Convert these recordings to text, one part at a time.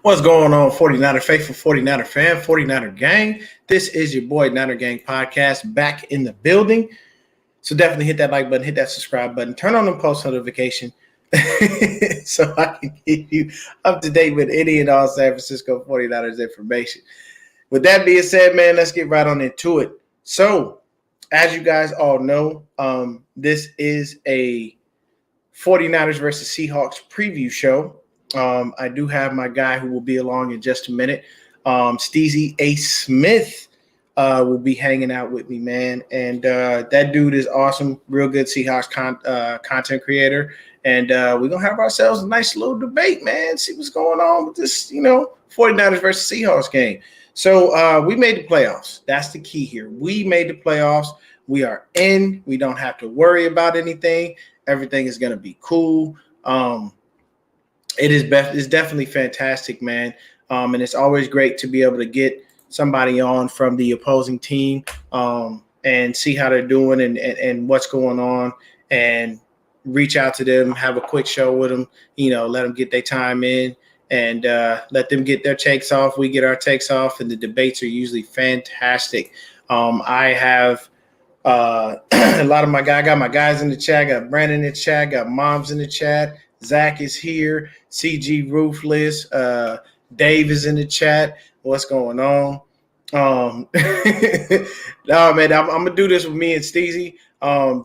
What's going on, 49er faithful, 49er fan, 49er gang? This is your boy, Niner Gang Podcast, back in the building. So definitely hit that like button, hit that subscribe button, turn on the post notification so I can keep you up to date with any and all San Francisco 49ers information. With that being said, man, let's get right on into it. So, as you guys all know, this is a 49ers versus Seahawks preview show. I do have my guy who will be along in just a minute. Steezy A Smith will be hanging out with me, man. And that dude is awesome, real good Seahawks content creator. And we're going to have ourselves a nice little debate, man. See what's going on with this, 49ers versus Seahawks game. So we made the playoffs. That's the key here. We made the playoffs. We are in. We don't have to worry about anything. Everything is going to be cool. It's definitely fantastic, man. And it's always great to be able to get somebody on from the opposing team and see how they're doing and what's going on and reach out to them, have a quick show with them, let them get their time in and let them get their takes off. We get our takes off, and the debates are usually fantastic. I have a lot of I got my guys in the chat, got Brandon in the chat, got Moms in the chat. Zach is here. CG Ruthless. Dave is in the chat. What's going on? No, man, I'm gonna do this with me and Steezy,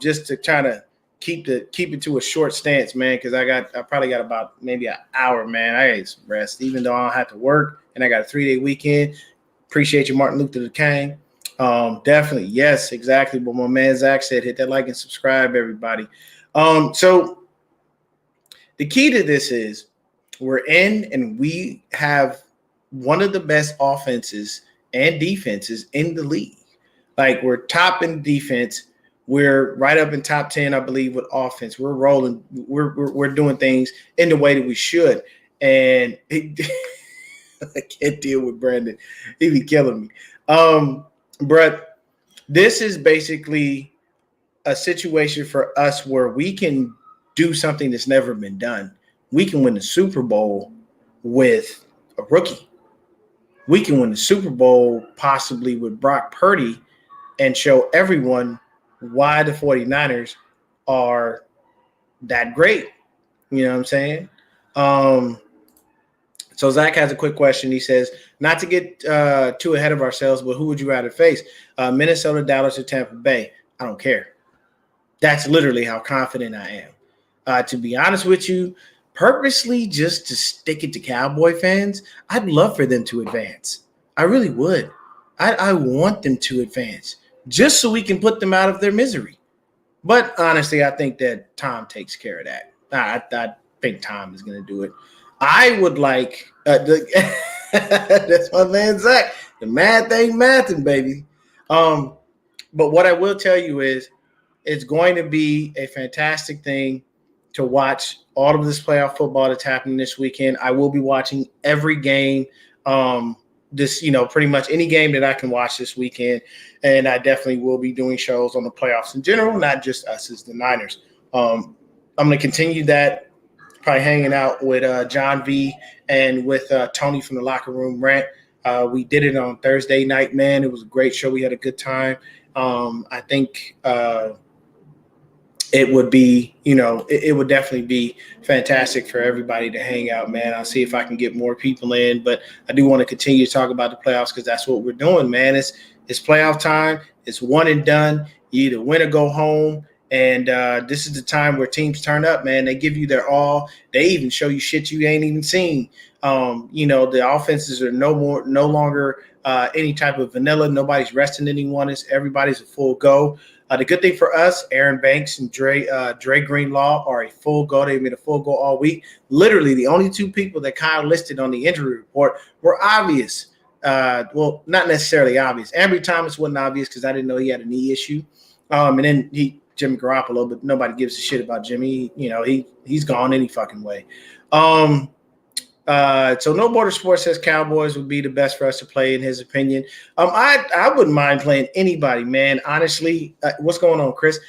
just to try to keep it to a short stance, man, because I probably got about maybe an hour, man. I ate some rest, even though I don't have to work, and I got a 3-day weekend. Appreciate you, Martin Luther King. Definitely, yes, exactly. But my man Zach said, hit that like and subscribe, everybody. So the key to this is we're in, and we have one of the best offenses and defenses in the league. Like, we're top in defense. We're right up in top 10, I believe, with offense. We're rolling. We're doing things in the way that we should. And I can't deal with Brandon. He be killing me. But this is basically a situation for us where we can do something that's never been done. We can win the Super Bowl with a rookie. We can win the Super Bowl possibly with Brock Purdy and show everyone why the 49ers are that great. You know what I'm saying? So Zach has a quick question. He says, not to get too ahead of ourselves, but who would you rather face? Minnesota, Dallas, or Tampa Bay? I don't care. That's literally how confident I am. To be honest with you, purposely just to stick it to Cowboy fans, I'd love for them to advance. I really would. I want them to advance just so we can put them out of their misery. But honestly, I think that Tom takes care of that. I think Tom is going to do it. I would like that's my man Zach. The math ain't mathing, baby. But what I will tell you is it's going to be a fantastic thing to watch all of this playoff football that's happening this weekend. I will be watching every game, pretty much any game that I can watch this weekend. And I definitely will be doing shows on the playoffs in general, not just us as the Niners. I'm going to continue that, probably hanging out with John V and with Tony from the Locker Room Rant. We did it on Thursday night, man. It was a great show. We had a good time. I think it would be, it would definitely be fantastic for everybody to hang out, man. I'll see if I can get more people in, but I do want to continue to talk about the playoffs because that's what we're doing, man. It's playoff time. It's one and done. You either win or go home. And this is the time where teams turn up, man. They give you their all. They even show you shit you ain't even seen. The offenses are no longer any type of vanilla. Nobody's resting anyone. Everybody's a full go. The good thing for us, Aaron Banks and Dre Greenlaw are a full go. They've been a full go all week. Literally, the only two people that Kyle listed on the injury report were obvious. Well, not necessarily obvious. Ambry Thomas wasn't obvious because I didn't know he had a knee issue. And then Jimmy Garoppolo, but nobody gives a shit about Jimmy. He's gone any fucking way. So No Border Sports says Cowboys would be the best for us to play in his opinion. I wouldn't mind playing anybody, man. Honestly, what's going on, Chris?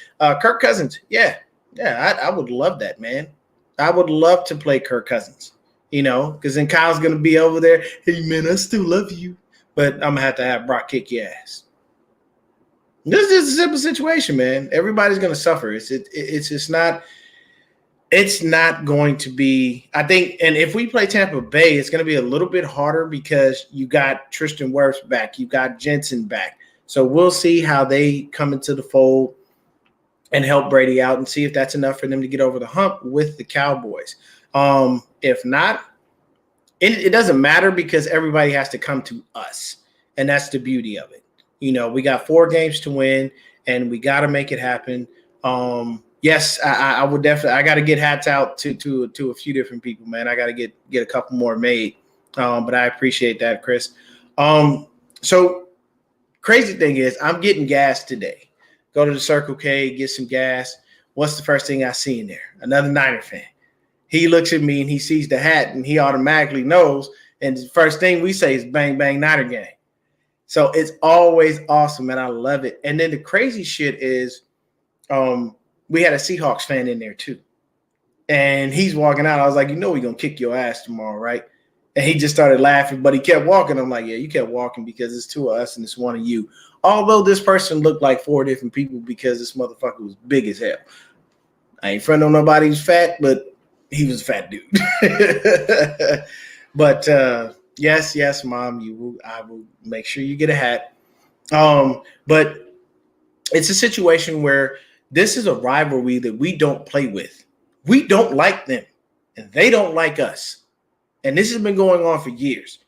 Kirk Cousins. Yeah. I would love that, man. I would love to play Kirk Cousins. because then Kyle's going to be over there. Hey, man, I still love you. But I'm going to have Brock kick your ass. This is a simple situation, man. Everybody's going to suffer. It's just not. It's not going to be, I think, and if we play Tampa Bay, it's going to be a little bit harder because you got Tristan Wirfs back. You got Jensen back. So we'll see how they come into the fold and help Brady out and see if that's enough for them to get over the hump with the Cowboys. If not, it doesn't matter because everybody has to come to us. And that's the beauty of it. We got 4 games to win, and we got to make it happen. Yes, I would definitely. I got to get hats out to a few different people, man. I got to get a couple more made, but I appreciate that, Chris. So crazy thing is, I'm getting gas today. Go to the Circle K, get some gas. What's the first thing I see in there? Another Niner fan. He looks at me and he sees the hat and he automatically knows. And the first thing we say is "Bang Bang Niner Gang." So it's always awesome, and I love it. And then the crazy shit is, we had a Seahawks fan in there too. And he's walking out. I was like, we're going to kick your ass tomorrow, right? And he just started laughing, but he kept walking. I'm like, yeah, you kept walking because it's 2 of us and it's 1 of you. Although this person looked like 4 different people because this motherfucker was big as hell. I ain't friend on nobody who's fat, but he was a fat dude. But yes, Mom, I will make sure you get a hat. But it's a situation where this is a rivalry that we don't play with. We don't like them, and they don't like us. And this has been going on for years.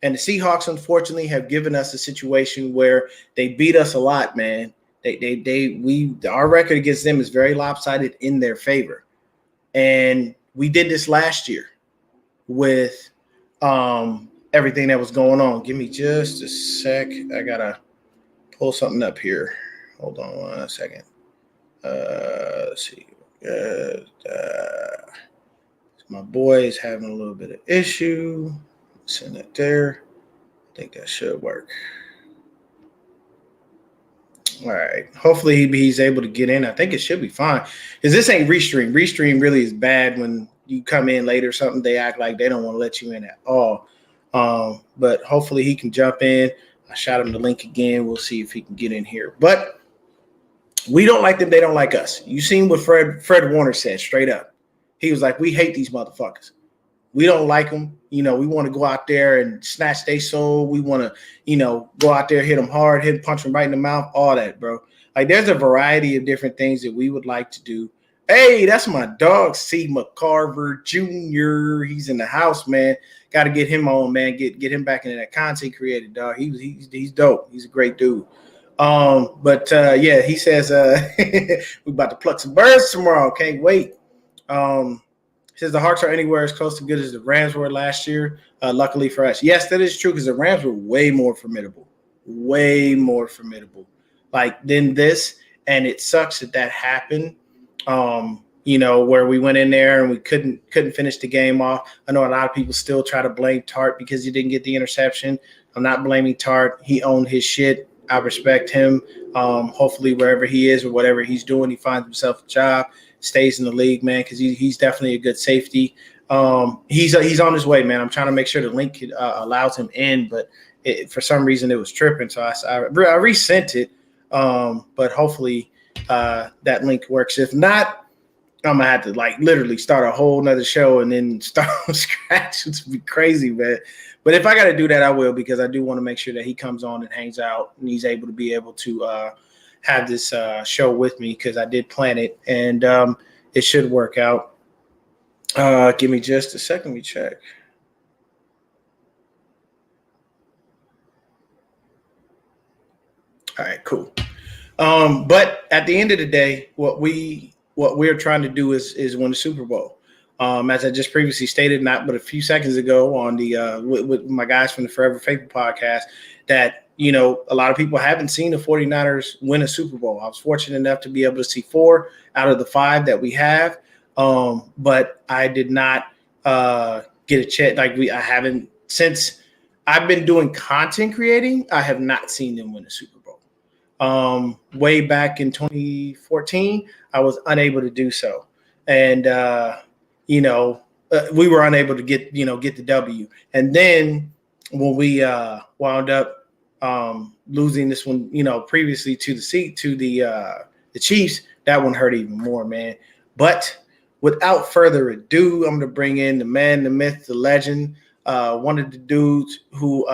And the Seahawks, unfortunately, have given us a situation where they beat us a lot, man. Our record against them is very lopsided in their favor. And we did this last year with everything that was going on. Give me just a sec. I gotta pull something up here. Hold on 1 second. Let's see. My boy is having a little bit of issue. Send it there. I think that should work. All right. Hopefully he's able to get in. I think it should be fine. Because this ain't Restream. Restream really is bad when you come in late or something. They act like they don't want to let you in at all. But hopefully he can jump in. I shot him the link again. We'll see if he can get in here. But we don't like them. They don't like us. You seen what Fred Warner said straight up. He was like, we hate these motherfuckers. We don't like them. We want to go out there and snatch their soul. We want to, go out there, hit them hard, punch them right in the mouth, all that, bro. Like, there's a variety of different things that we would like to do. Hey, that's my dog, C. McCarver Jr. He's in the house, man. Got to get him on, man. Get him back into that content creator, dog. He's dope. He's a great dude. Yeah, he says we about to pluck some birds tomorrow. Can't wait. Says the Hawks are anywhere as close to good as the Rams were last year. Luckily for us. Yes, that is true because the Rams were way more formidable. Like than this. And it sucks that happened. Where we went in there and we couldn't finish the game off. I know a lot of people still try to blame Tart because he didn't get the interception. I'm not blaming Tart. He owned his shit. I respect him. Hopefully wherever he is or whatever he's doing, he finds himself a job, stays in the league, man, because he's definitely a good safety. He's on his way, man. I'm trying to make sure the link allows him in, but for some reason it was tripping. So I resent it, but hopefully that link works. If not, I'm going to have to literally start a whole nother show and then start from scratch. It's be crazy, man. But if I got to do that, I will, because I do want to make sure that he comes on and hangs out and he's able to have this show with me, because I did plan it, and it should work out. Give me just a second. Let me check. All right, cool. But at the end of the day, what we're trying to do is win the Super Bowl. As I just previously stated, not but a few seconds ago on the with my guys from the Forever Faithful podcast, that a lot of people haven't seen the 49ers win a Super Bowl. I was fortunate enough to be able to see 4 out of the 5 that we have, but I did not get a chance. I haven't, since I've been doing content creating, I have not seen them win a Super Bowl. Way back in 2014, I was unable to do so, and we were unable to get the W. And then when we wound up losing this one, previously to the Chiefs, that one hurt even more, man. But without further ado, I'm going to bring in the man, the myth, the legend, one of the dudes who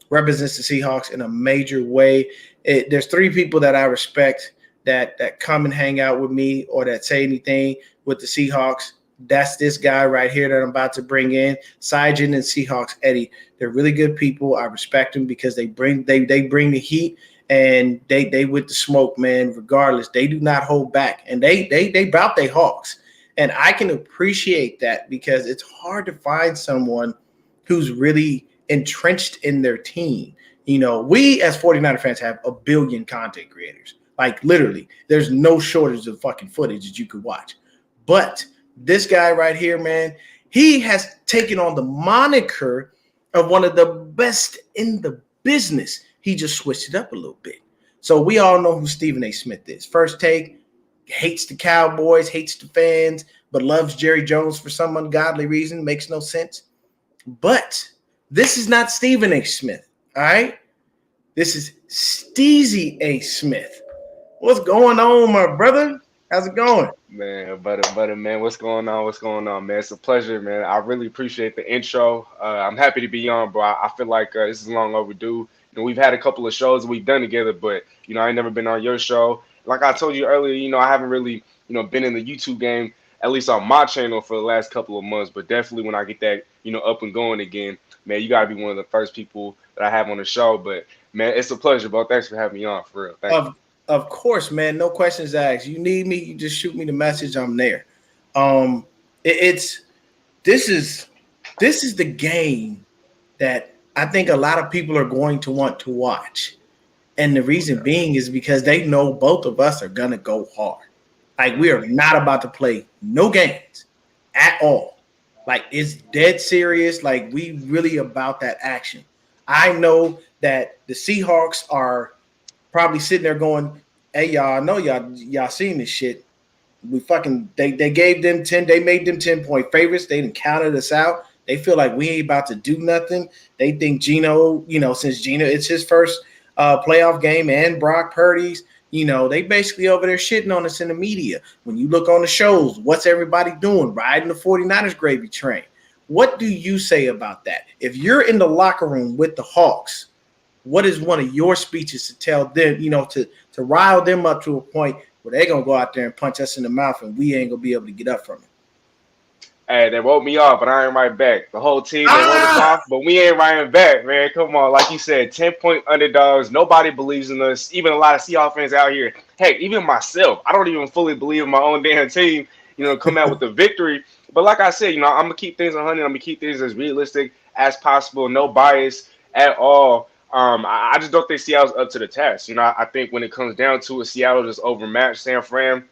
represents the Seahawks in a major way. There's three people that I respect that come and hang out with me or that say anything with the Seahawks. That's this guy right here that I'm about to bring in, Syjan and Seahawks Eddie. They're really good people. I respect them because they bring the heat and they with the smoke, man. Regardless, they do not hold back, and they bout they Hawks, and I can appreciate that because it's hard to find someone who's really entrenched in their team. We as 49er fans have a billion content creators. Like literally, there's no shortage of fucking footage that you could watch, but this guy right here, man, he has taken on the moniker of one of the best in the business. He just switched it up a little bit. So we all know who Stephen A. Smith is. First Take, hates the Cowboys, hates the fans, but loves Jerry Jones for some ungodly reason. Makes no sense. But this is not Stephen A. Smith, all right? This is Steezy A. Smith. What's going on, my brother? How's it going? Man, butter, man. What's going on? What's going on, man? It's a pleasure, man. I really appreciate the intro. I'm happy to be on, bro. I feel like this is long overdue. We've had a couple of shows we've done together, but I ain't never been on your show. Like I told you earlier, I haven't really, been in the YouTube game, at least on my channel for the last couple of months. But definitely when I get that, up and going again, man, you gotta be one of the first people that I have on the show. But man, it's a pleasure, bro. Thanks for having me on, for real. Thank you. Of course, man. No questions asked. You need me, you just shoot me the message. I'm there. This is the game that I think a lot of people are going to want to watch. And the reason being is because they know both of us are gonna go hard. Like we are not about to play no games at all. Like it's dead serious. Like we really about that action. I know that the Seahawks are probably sitting there going, "Hey, y'all, I know y'all seen this shit. We fucking they gave them 10, they made them 10-point favorites. They didn't counted us out. They feel like we ain't about to do nothing. They think Gino, since Gino, it's his first playoff game and Brock Purdy's, they basically over there shitting on us in the media. When you look on the shows, what's everybody doing? Riding the 49ers gravy train. What do you say about that? If you're in the locker room with the Hawks, what is one of your speeches to tell them, to rile them up to a point where they're going to go out there and punch us in the mouth and we ain't going to be able to get up from it? Hey, they woke me off, but I ain't right back. The whole team, they wrote us off, but we ain't right back, man. Come on. Like you said, 10-point underdogs. Nobody believes in us. Even a lot of Seahawks fans out here. Heck, even myself. I don't even fully believe in my own damn team, come out with the victory. But like I said, I'm going to keep things 100. I'm going to keep things as realistic as possible. No bias at all. I just don't think Seattle's up to the task. I think when it comes down to it, Seattle just overmatched San Fran.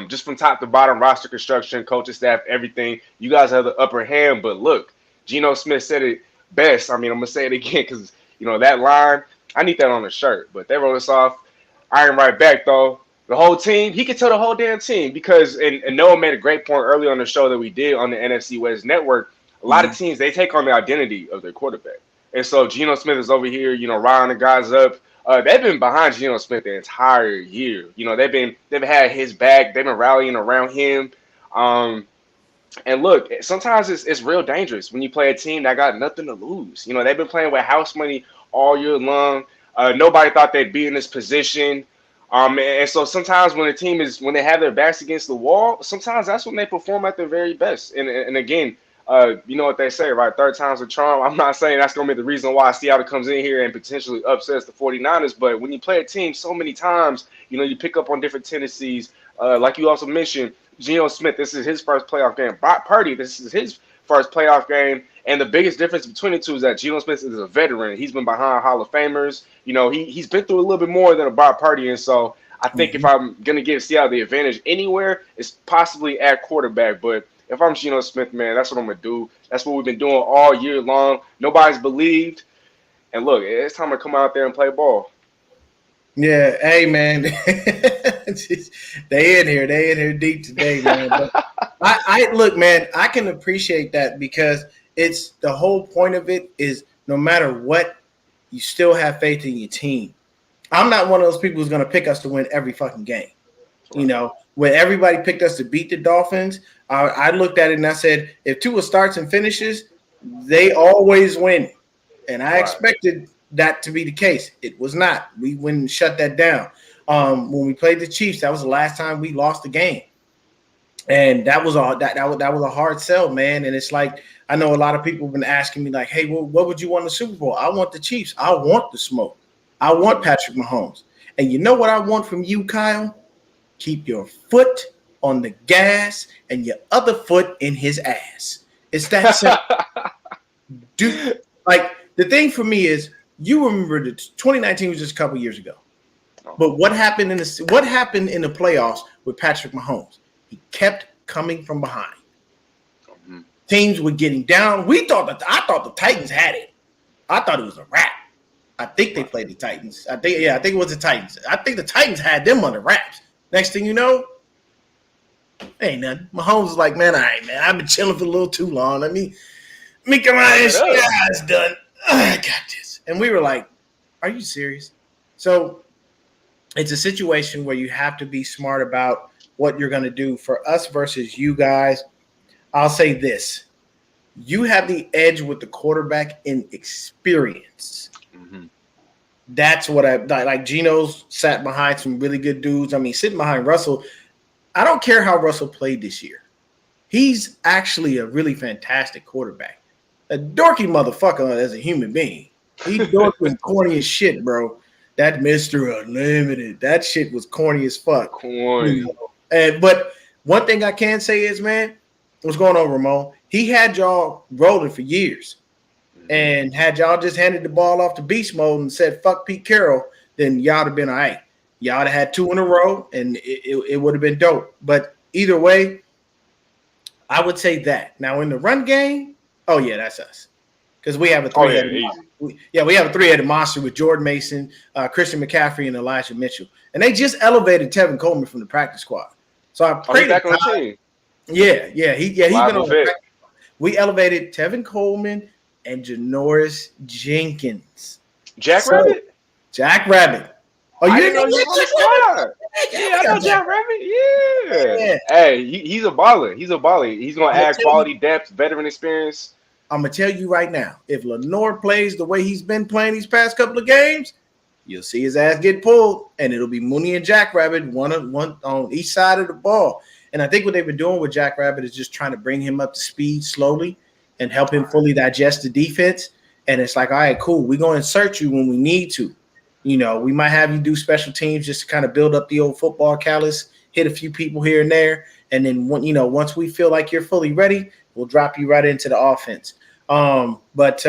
Just from top to bottom, roster construction, coaching staff, everything. You guys have the upper hand. But look, Geno Smith said it best. I mean, I'm going to say it again because, that line, I need that on a shirt. But they wrote us off. I ain't right back, though. The whole team, he could tell the whole damn team because, and Noah made a great point earlier on the show that we did on the NFC West Network. A lot of teams, they take on the identity of their quarterback. And so Geno Smith is over here, riling the guys up. They've been behind Geno Smith the entire year. They've had his back. They've been rallying around him. And look, sometimes it's real dangerous when you play a team that got nothing to lose. They've been playing with house money all year long. Nobody thought they'd be in this position. And so sometimes when they have their backs against the wall, sometimes that's when they perform at their very best. And again, you know what they say, right? Third time's a charm. I'm not saying that's going to be the reason why Seattle comes in here and potentially upsets the 49ers. But when you play a team so many times, you pick up on different tendencies. Like you also mentioned, Geno Smith, this is his first playoff game. Brock Purdy, this is his first playoff game. And the biggest difference between the two is that Geno Smith is a veteran. He's been behind Hall of Famers. He's been through a little bit more than a Brock Purdy. And so I think if I'm going to give Seattle the advantage anywhere, it's possibly at quarterback. But if I'm Geno Smith, man, that's what I'm going to do. That's what we've been doing all year long. Nobody's believed. And look, it's time to come out there and play ball. Yeah, hey man, they in here deep today, man. But I look, man, I can appreciate that because it's the whole point of it is no matter what, you still have faith in your team. I'm not one of those people who's going to pick us to win every fucking game. You Right. know, when everybody picked us to beat the Dolphins, I looked at it and I said, if Tua starts and finishes, they always win. And I Right. expected that to be the case. It was not. We went and shut that down. When we played the Chiefs, that was the last time we lost the game, and that was a hard sell, man. And it's like I know a lot of people have been asking me, like, "Hey, well, what would you want in the Super Bowl?" I want the Chiefs. I want the smoke. I want Mhm. Patrick Mahomes. And you know what I want from you, Kyle? Keep your foot on the gas and your other foot in his ass. It's that simple. Do like the thing for me is you remember that 2019 was just a couple years ago. Uh-huh. But what happened in the playoffs with Patrick Mahomes? He kept coming from behind. Mhm. Teams were getting down. I thought the Titans had it. I thought it was a wrap. I think they Right. played the Titans. I think it was the Titans. I think the Titans had them under wraps. Next thing you know, ain't nothing. Mahomes was like, man, all right, man, I've been chilling for a little too long. Let me come out Turn and it see up. how it's done. I got this. And we were like, are you serious? So it's a situation where you have to be smart about what you're going to do. For us versus you guys, I'll say this: you have the edge with the quarterback in experience. Mhm. That's what I like. Geno's sat behind some really good dudes. I mean, sitting behind Russell, I don't care how Russell played this year. He's actually a really fantastic quarterback. A dorky motherfucker as a human being. He dorky and corny as shit, bro. That Mr. Unlimited, that shit was corny as fuck. You Corny. know. But one thing I can say is, man, what's going on, Ramon? He had y'all rolling for years. Mhm. And had y'all just handed the ball off to beast mode and said fuck Pete Carroll, then y'all would have been all right. Y'all would have had two in a row and it would have been dope. But either way, I would say that. Now in the run game, oh yeah, that's us because we have a Oh yeah, three-headed. easy. We have a three-headed monster with Jordan Mason, Christian McCaffrey, and Elijah Mitchell, and they just elevated Tevin Coleman from the practice squad. So I Oh, he pray to back on the God. team. He's been Reliable on the vet. practice. We elevated Tevin Coleman and Janoris Jenkins. Jack So Rabbit? Jack Rabbit. Oh, you I didn't didn't know know he was that on the Jack Rabbit? squad. Yeah, Yeah, we I know got Jack Jack Rabbit. Yeah. Rabbit. Yeah. Hey, he's a baller. He's a baller. He's gonna I'm gonna add tell you. quality depth, veteran experience. I'm gonna tell you right now. If Lenore plays the way he's been playing these past couple of games, you'll see his ass get pulled, and it'll be Mooney and Jack Rabbit, one on each side of the ball. And I think what they've been doing with Jack Rabbit is just trying to bring him up to speed slowly and help him fully digest the defense. And it's like, all right, cool. We're going to insert you when we need to. You know, we might have you do special teams just to kind of build up the old football callus, hit a few people here and there, and then once we feel like you're fully ready, we'll drop you right into the offense. But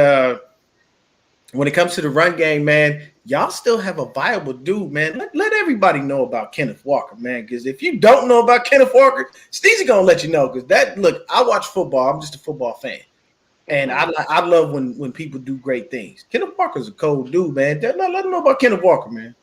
when it comes to the run game, man, y'all still have a viable dude, man. Let everybody know about Kenneth Walker, man. Because if you don't know about Kenneth Walker, Steezy gonna let you know. Because I watch football. I'm just a football fan, and Mhm. I love when people do great things. Kenneth Walker's a cold dude, man. Let them know about Kenneth Walker, man.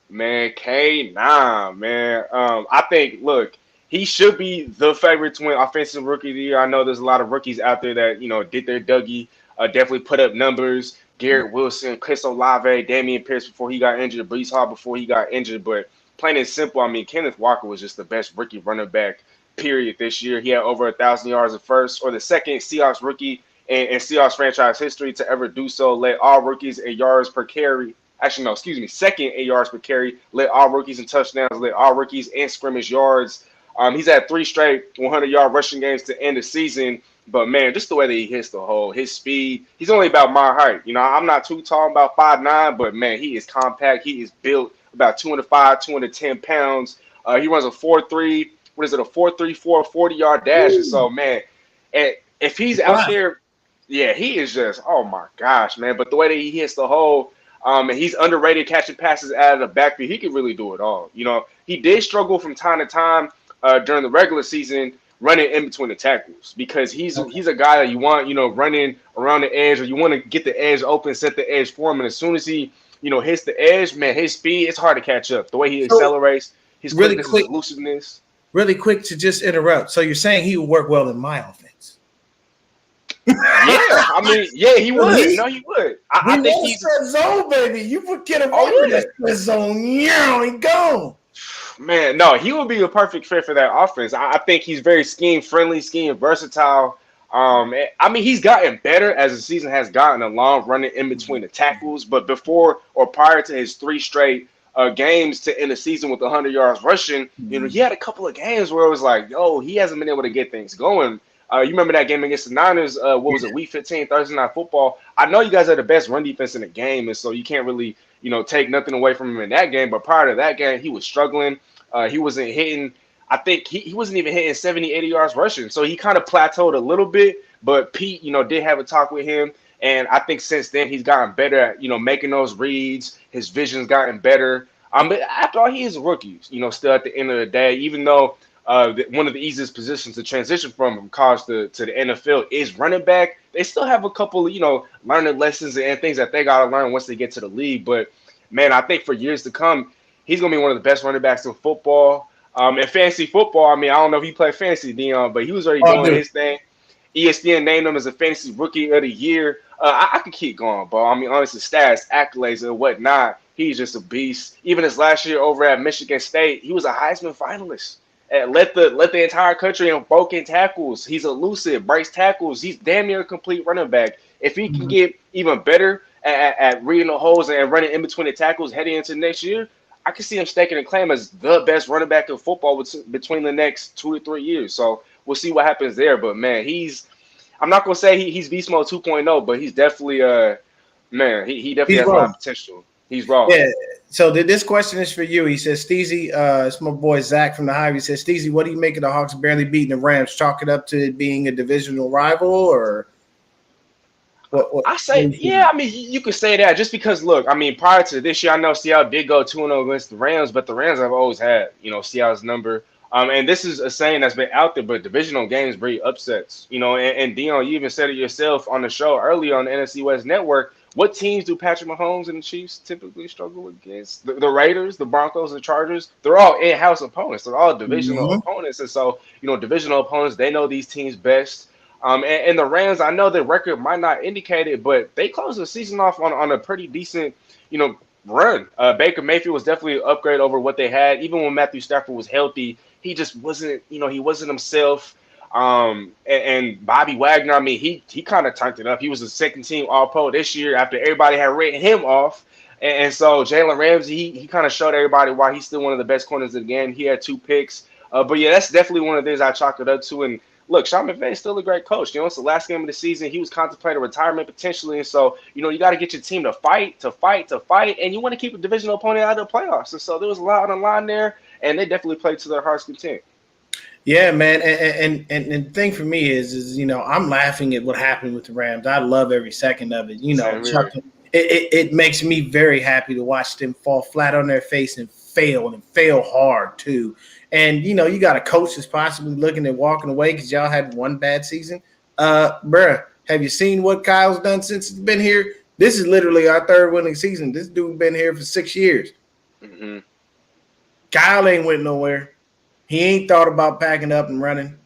Man, K9, man. I think, look, he should be the favorite to win offensive rookie of the year. I know there's a lot of rookies out there that, did their Dougie, definitely put up numbers. Garrett Wilson, Chris Olave, Damian Pierce before he got injured, Brees Hall before he got injured. But plain and simple, I mean, Kenneth Walker was just the best rookie running back, period, this year. He had over 1,000 yards at first, or the second Seahawks rookie in Seahawks franchise history to ever do so. Led all rookies in yards per carry. Actually, no, excuse me, second in yards per carry, led all rookies in touchdowns, led all rookies in scrimmage yards. He's had three straight 100-yard rushing games to end the season. But man, just the way that he hits the hole, his speed, he's only about my height. I'm not too tall, I'm about 5'9", but man, he is compact. He is built about 205, 210 pounds. He runs a 4.3, what is it, a 4.34 40-yard dash. And so, Ooh, man, and if he's out fine. there, yeah, he is just, oh my gosh, man. But the way that he hits the hole, and he's underrated catching passes out of the backfield. He can really do it all. He did struggle from time to time during the regular season running in between the tackles because he's a guy that you want, running around the edge, or you want to get the edge open, set the edge for him. And as soon as he hits the edge, man, his speed, it's hard to catch up. The way he So accelerates, his really quickness, his quick, elusiveness. really quick to just interrupt. So you're saying he would work well in my offense? Yeah, I mean, yeah, he But would. No, he would. I we think know he's. spread zone, baby. You put get him Oh under yeah, that spread zone, yeah, he gone. man. No, he would be a perfect fit for that offense. I think he's very scheme friendly, scheme versatile. I mean, he's gotten better as the season has gotten along, running in between the tackles. But before or prior to his three straight games to end the season with 100 yards rushing, he had a couple of games where it was like, yo, he hasn't been able to get things going. You remember that game against the Niners? What was it, Week 15, Thursday Night Football? I know you guys are the best run defense in the game, and so you can't really, take nothing away from him in that game. But prior to that game, he was struggling. He wasn't hitting. I think he wasn't even hitting 70, 80 yards rushing. So he kind of plateaued a little bit. But Pete, did have a talk with him. And I think since then he's gotten better at, making those reads. His vision's gotten better. But after all, he is a rookie, still at the end of the day, even though one of the easiest positions to transition from college to the NFL is running back. They still have a couple of, learning lessons and things that they got to learn once they get to the league. But, man, I think for years to come, he's going to be one of the best running backs in football. In fantasy football, I mean, I don't know if he played fantasy, Dion, but he was already doing his thing. ESPN named him as a fantasy rookie of the year. I could keep going, bro. I mean, honestly, stats, accolades, and whatnot. He's just a beast. Even his last year over at Michigan State, he was a Heisman finalist. And let the entire country in broken tackles. He's elusive, breaks tackles. He's damn near a complete running back. If he can get even better at reading the holes and running in between the tackles heading into next year, I can see him staking a claim as the best running back in football between the next 2 to 3 years. So we'll see what happens there. But, man, I'm not going to say he's Beast Mode 2.0, but he's definitely he definitely has a lot of potential. He's raw. Yeah. So this question is for you. He says, Steezy, it's my boy Zach from the Hive. He says, Steezy, what do you make of the Hawks barely beating the Rams? Chalk it up to it being a divisional rival, or what? I say, yeah, I mean, you could say that just because, look, I mean, prior to this year, I know Seattle did go 2-0 against the Rams, but the Rams have always had, Seattle's number. And this is a saying that's been out there, but divisional games bring upsets, and Dion, you even said it yourself on the show earlier on the NFC West Network. What teams do Patrick Mahomes and the Chiefs typically struggle against? The Raiders, the Broncos, the Chargers, they're all in-house opponents. They're all divisional opponents. And so, divisional opponents, they know these teams best. And the Rams, I know their record might not indicate it, but they closed the season off on a pretty decent, run. Baker Mayfield was definitely an upgrade over what they had. Even when Matthew Stafford was healthy, he just wasn't, he wasn't himself. And Bobby Wagner, I mean, he kind of turned it up. He was a second team All-Pro this year after everybody had written him off. And so Jalen Ramsey, he kind of showed everybody why he's still one of the best corners of the game. He had 2 picks. But yeah, that's definitely one of the things I chalk it up to. And look, Sean McVay is still a great coach. It's the last game of the season. He was contemplating retirement potentially. And so, you got to get your team to fight. And you want to keep a divisional opponent out of the playoffs. And so there was a lot on the line there. And they definitely played to their heart's content. Yeah, man, and the thing for me is I'm laughing at what happened with the Rams. I love every second of it. It makes me very happy to watch them fall flat on their face and fail hard too. And you got a coach that's possibly looking at walking away because y'all had one bad season. Bruh, have you seen what Kyle's done since he's been here? This is literally our 3rd winning season. This dude been here for 6 years. Mm-hmm. Kyle ain't went nowhere. He ain't thought about packing up and running.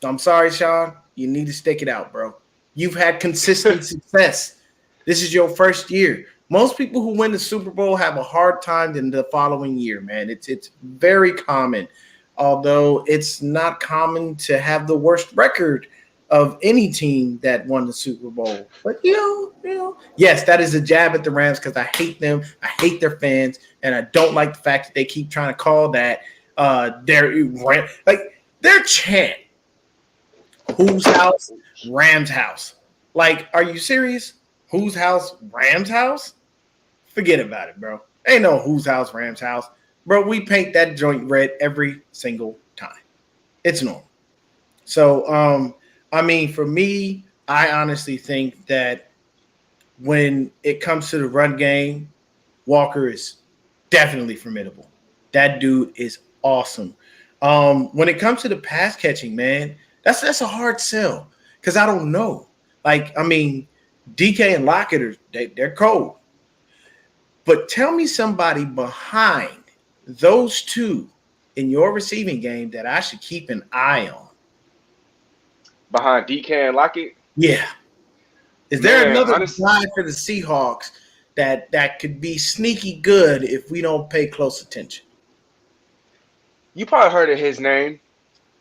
I'm sorry, Sean. You need to stick it out, bro. You've had consistent success. This is your first year. Most people who win the Super Bowl have a hard time in the following year, man. It's very common, although it's not common to have the worst record of any team that won the Super Bowl. But, yes, that is a jab at the Rams because I hate them. I hate their fans, and I don't like the fact that they keep trying to call that their chant, whose house, Rams house. Like, are you serious? Whose house, Rams house? Forget about it, bro. Ain't no whose house, Rams house. Bro, we paint that joint red every single time. It's normal. So, I mean, for me, I honestly think that when it comes to the run game, Walker is definitely formidable. That dude is awesome. When it comes to the pass catching, man, that's a hard sell because I don't know. Like, I mean, DK and Lockett they're cold. But tell me somebody behind those two in your receiving game that I should keep an eye on. Behind DK and Lockett? Yeah. Is there Man, another honestly, guy for the Seahawks that could be sneaky good if we don't pay close attention? you probably heard of his name.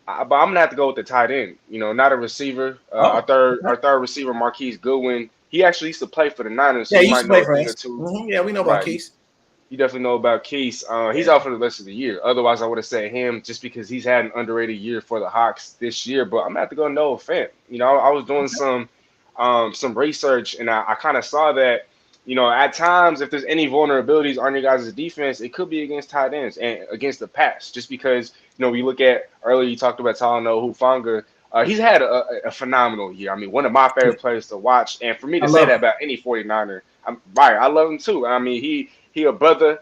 But I'm gonna have to go with the tight end. Not a receiver. Our Oh, third, okay. our third receiver, Marquise Goodwin. He actually used to play for the Niners, so Yeah, you he used might to know play a for thing or us. 2. Yeah, we know about Right? Keys. You definitely know about Keys. He's Yeah. out for the rest of the year. Otherwise, I would have said him just because he's had an underrated year for the Hawks this year. But I'm gonna have to go Noah Fant. I was doing some research, and I kind of saw that. At times, if there's any vulnerabilities on your guys' defense, it could be against tight ends and against the pass. Just because we look at earlier, you talked about Talanoa Hufanga. He's had a phenomenal year. I mean, one of my Yeah. favorite players to watch, and for me I to say love that him. about any 49er, I'm right. I love him too. I mean, he a brother.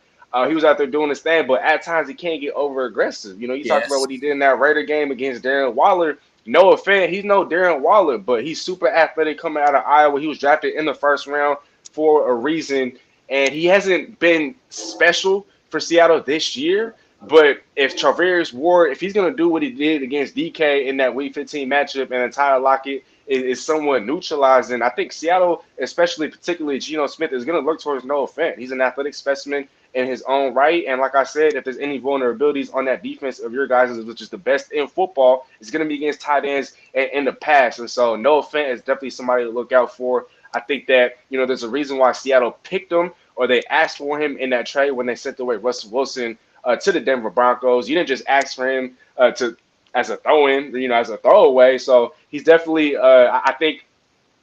He was out there doing his thing, but at times he can't get over aggressive. You talked about Yes. what he did in that Raider game against Darren Waller. No offense, he's no Darren Waller, but he's super athletic coming out of Iowa. He was drafted in the first round for a reason, and he hasn't been special for Seattle this year. But if Charvarius Ward, if he's going to do what he did against DK in that Week 15 matchup and Tyler Lockett is somewhat neutralizing, I think Seattle, especially particularly Geno Smith, is going to look towards Noah Fant. He's an athletic specimen in his own right. And like I said, if there's any vulnerabilities on that defense of your guys, which is the best in football, it's going to be against tight ends and in the pass. And so Noah Fant is definitely somebody to look out for. I think that, there's a reason why Seattle picked him or they asked for him in that trade when they sent away Russell Wilson to the Denver Broncos. You didn't just ask for him to as a throw-in, as a throwaway. So he's definitely, I think,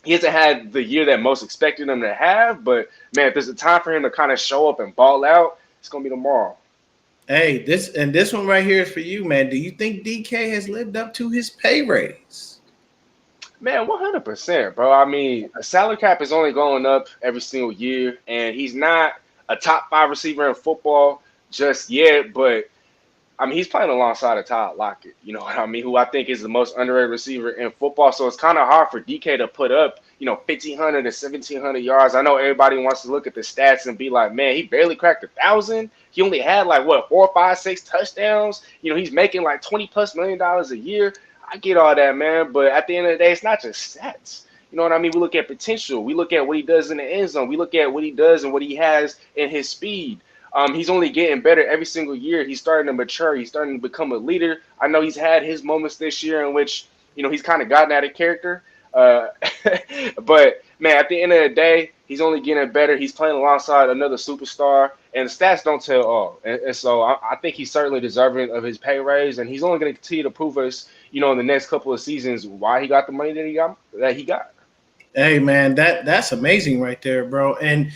he hasn't had the year that most expected him to have. But man, if there's a time for him to kind of show up and ball out, it's gonna be tomorrow. Hey, this one right here is for you, man. Do you think DK has lived up to his pay ratings? Man, 100%, bro. I mean, a salary cap is only going up every single year, and he's not a top 5 receiver in football just yet. But I mean, he's playing alongside of Todd Lockett, you know what I mean, who I think is the most underrated receiver in football. So it's kind of hard for DK to put up, 1,500 to 1,700 yards. I know everybody wants to look at the stats and be like, man, he barely cracked 1,000. He only had like, what, 4, 5, 6 touchdowns. He's making like $20+ million a year. I get all that, man. But at the end of the day, it's not just stats. You know what I mean? We look at potential. We look at what he does in the end zone. We look at what he does and what he has in his speed. He's only getting better every single year. He's starting to mature. He's starting to become a leader. I know he's had his moments this year in which, he's kind of gotten out of character. But, man, at the end of the day, he's only getting better. He's playing alongside another superstar, and the stats don't tell all. And so I think he's certainly deserving of his pay raise, and he's only going to continue to prove us, in the next couple of seasons why he got the money that he got. Hey, man, that's amazing right there, bro. And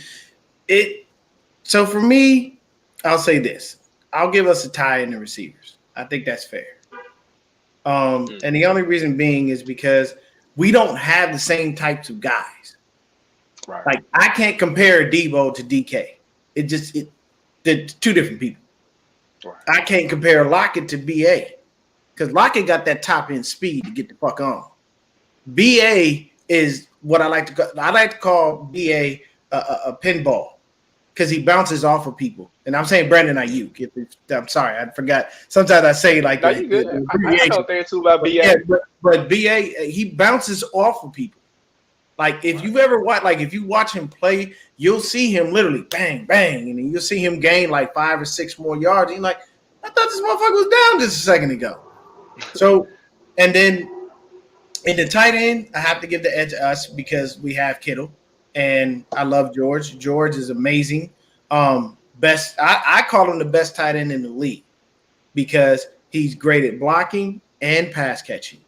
so for me, I'll say this. I'll give us a tie in the receivers. I think that's fair. And the only reason being is because we don't have the same types of guys. Right. Like, I can't compare Debo to DK. They're two different people. Right. I can't compare Lockett to BA because Lockett got that top end speed to get the fuck on. BA is what I like to call BA a pinball because he bounces off of people. And I'm saying Brandon Ayuk. I'm sorry, I forgot. Sometimes I say like No, you good. I don't think too about BA. Yeah, but BA, he bounces off of people. Like if you ever watch, like if you watch him play, you'll see him literally bang, bang, and then you'll see him gain like 5 or 6 more yards. And you're like, I thought this motherfucker was down just a second ago. So, and then in the tight end, I have to give the edge to us because we have Kittle, and I love George. George is amazing. Best, I call him the best tight end in the league because he's great at blocking and pass catching.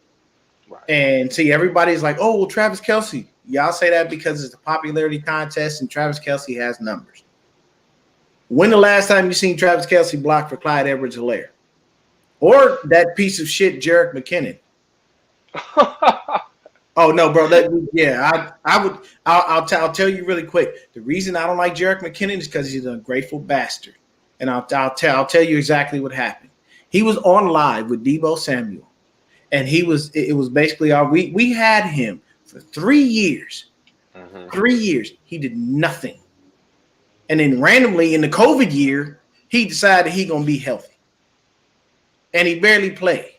Right. And see, everybody's like, oh, well, Travis Kelce. Y'all say that because it's a popularity contest and Travis Kelce has numbers. When the last time you seen Travis Kelce block for Clyde Edwards-Helaire? Or that piece of shit, Jerick McKinnon? Oh, no, bro. I'll tell you really quick. The reason I don't like Jerick McKinnon is because he's an ungrateful bastard. And I'll tell you exactly what happened. He was on live with Deebo Samuel. And it was basically we had him for 3 years. 3 years. He did nothing. And then randomly in the COVID year, he decided he gonna be healthy. And he barely played.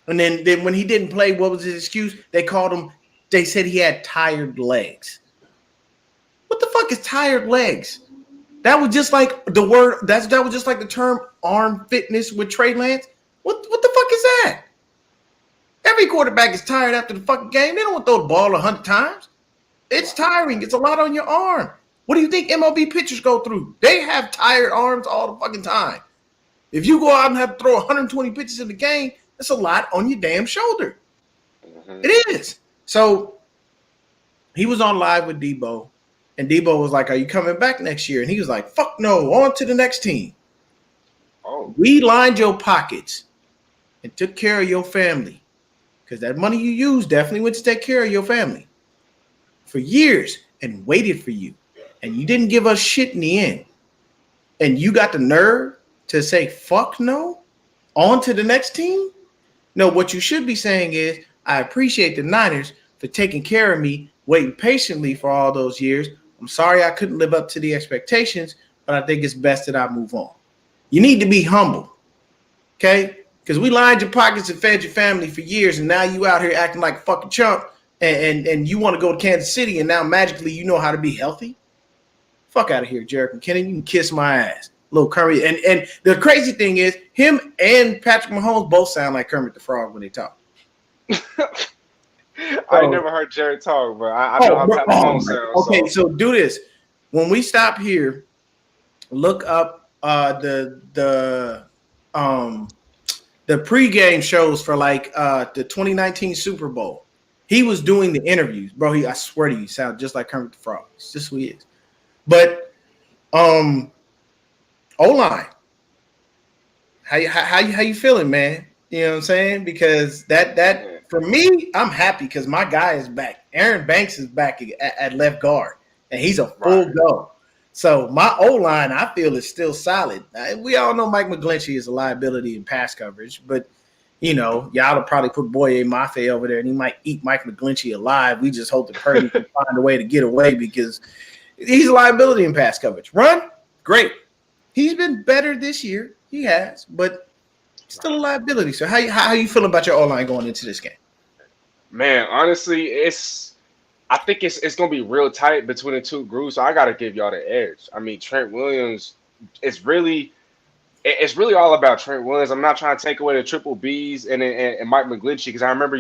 And then when he didn't play, what was his excuse? They called him, they said he had tired legs. What the fuck is tired legs? That was just like the word, that was just like the term arm fitness with Trey Lance. What the fuck is that? Every quarterback is tired after the fucking game. They don't want to throw the ball 100 times. It's tiring. It's a lot on your arm. What do you think MLB pitchers go through? They have tired arms all the fucking time. If you go out and have to throw 120 pitches in the game, that's a lot on your damn shoulder. Mm-hmm. It is. So he was on live with Debo, and Debo was like, "Are you coming back next year?" And he was like, "Fuck no, on to the next team." Oh. We lined your pockets and took care of your family because that money you used definitely went to take care of your family for years and waited for you. And you didn't give us shit in the end. And you got the nerve to say, fuck no, on to the next team? No, what you should be saying is, I appreciate the Niners for taking care of me, waiting patiently for all those years. I'm sorry I couldn't live up to the expectations, but I think it's best that I move on. You need to be humble, okay? Because we lined your pockets and fed your family for years, and now you out here acting like a fucking chump, and you want to go to Kansas City, and now magically you know how to be healthy? Fuck out of here, Jerick McKinnon. You can kiss my ass. Little Curry. And the crazy thing is, him and Patrick Mahomes both sound like Kermit the Frog when they talk. I never heard Jared talk, but I know how Patrick Mahomes sounds. Okay, so do this. When we stop here, look up the pregame shows for like the 2019 Super Bowl. He was doing the interviews, bro. I swear to you, sound just like Kermit the Frog. It's just who he is. But O-line, how you feeling, man? You know what I'm saying? Because that for me, I'm happy because my guy is back. Aaron Banks is back at left guard, and he's a full go. So my O-line, I feel, is still solid. We all know Mike McGlinchey is a liability in pass coverage, but you know, y'all will probably put Boye Mafe over there, and he might eat Mike McGlinchey alive. We just hope that Purdy can find a way to get away because he's a liability in pass coverage. Run, great. He's been better this year. He has, but still a liability. So how you feeling about your O-line going into this game? Man, honestly, I think it's gonna be real tight between the two groups. So I gotta give y'all the edge. I mean, Trent Williams, it's really all about Trent Williams. I'm not trying to take away the triple Bs and Mike McGlinchey because I remember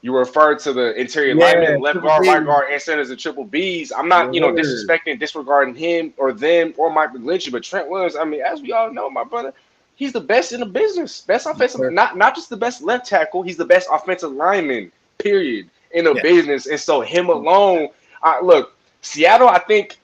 you referred to the interior lineman, left guard, right guard, and center as the triple Bs. I'm not, disrespecting, disregarding him or them or Mike McGlinchey, but Trent Williams, I mean, as we all know, my brother, he's the best in the business. Best offensive, not just the best left tackle, he's the best offensive lineman, period, in the business. And so him alone, look, Seattle, I think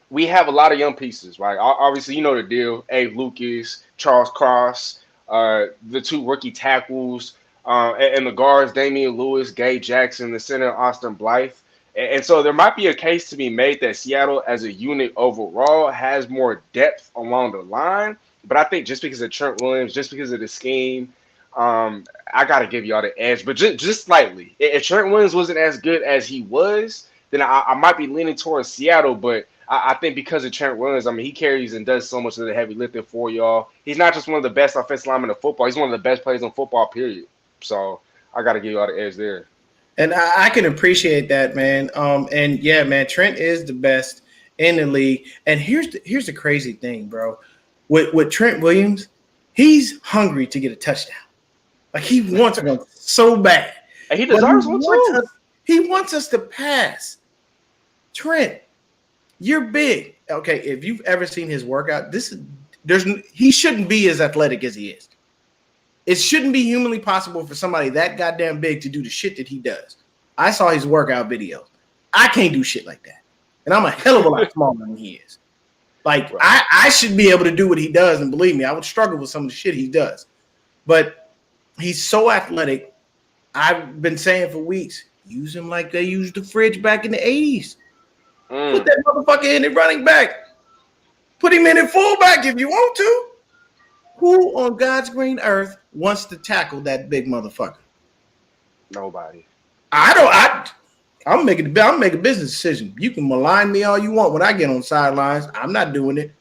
we have a lot of young pieces, right? Obviously, you know the deal. Abe Lucas, Charles Cross, the two rookie tackles, and the guards, Damian Lewis, Gabe Jackson, the center, Austin Blythe. And so there might be a case to be made that Seattle as a unit overall has more depth along the line. But I think just because of Trent Williams, just because of the scheme, I got to give y'all the edge. But just slightly. If Trent Williams wasn't as good as he was, then I might be leaning towards Seattle. But I think because of Trent Williams, I mean, he carries and does so much of the heavy lifting for y'all. He's not just one of the best offensive linemen in football. He's one of the best players in football, period. So I got to give y'all the edge there. And I can appreciate that, man. And yeah, man, Trent is the best in the league. And here's the crazy thing, bro. With Trent Williams, he's hungry to get a touchdown. Like he wants one so bad. And he deserves one too. He wants us to pass. Trent, you're big. Okay, if you've ever seen his workout, he shouldn't be as athletic as he is. It shouldn't be humanly possible for somebody that goddamn big to do the shit that he does. I saw his workout videos. I can't do shit like that. And I'm a hell of a lot smaller than he is. Like, right. I should be able to do what he does, and believe me, I would struggle with some of the shit he does. But he's so athletic. I've been saying for weeks, use him like they used the fridge back in the 80s. Put that motherfucker in at running back. Put him in at fullback if you want to. Who on God's green earth wants to tackle that big motherfucker? Nobody. I'm making a business decision. You can malign me all you want when I get on sidelines. I'm not doing it.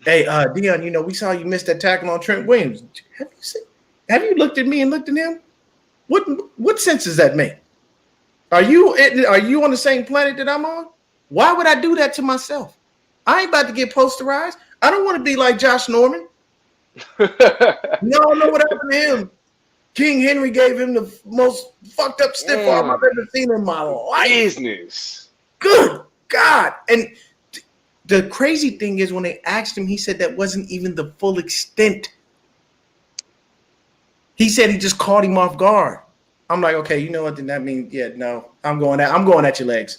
Hey, Dion, we saw you miss that tackle on Trent Williams. Have you looked at me and looked at him? What sense does that make? Are you on the same planet that I'm on? Why would I do that to myself? I ain't about to get posterized. I don't want to be like Josh Norman. Y'all know what happened to him. King Henry gave him the most fucked up stiff arm I've ever seen in my life. Business. Good God. And the crazy thing is when they asked him, he said that wasn't even the full extent. He said he just caught him off guard. I'm like, okay, you know what? Then that means, yeah, no, I'm going at your legs.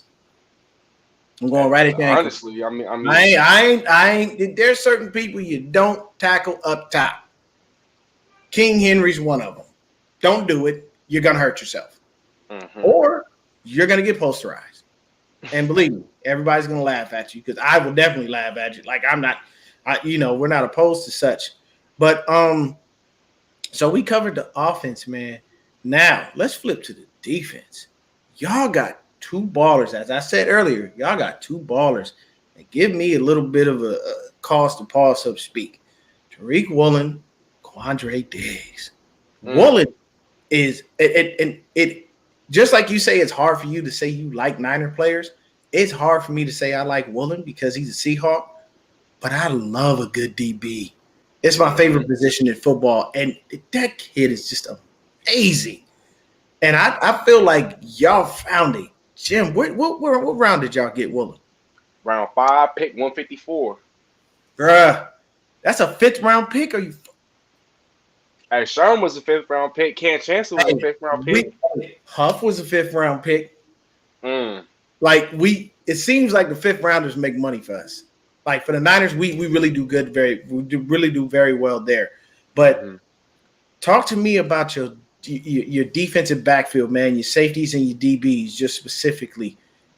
I'm going right at your ankle. Honestly, I mean, I ain't. There's certain people you don't tackle up top. King Henry's one of them. Don't do it. You're gonna hurt yourself, or you're gonna get posterized. And believe me, everybody's gonna laugh at you because I will definitely laugh at you. Like I'm not, we're not opposed to such. But so we covered the offense, man. Now let's flip to the defense. Y'all got two ballers, as I said earlier. Y'all got two ballers, and give me a little bit of a cause to pause, so to speak. Tariq Woolen, Quandre Diggs. Woolen is it just like you say. It's hard for you to say you like Niner players. It's hard for me to say I like Woolen because he's a Seahawk, but I love a good DB. It's my favorite position in football, and that kid is just amazing. And I feel like y'all found it. Jim, what round did y'all get Woolen? Round 5, pick 154. Bruh, that's a 5th round pick? Are you? Hey, Sherm was a 5th round pick. Ken Chancellor was a 5th round pick. Huff was a 5th round pick. Like it seems like the 5th rounders make money for us. Like for the Niners, we really do good. Really do very well there. But talk to me about your defensive backfield, man. Your safeties and your DBs, just specifically,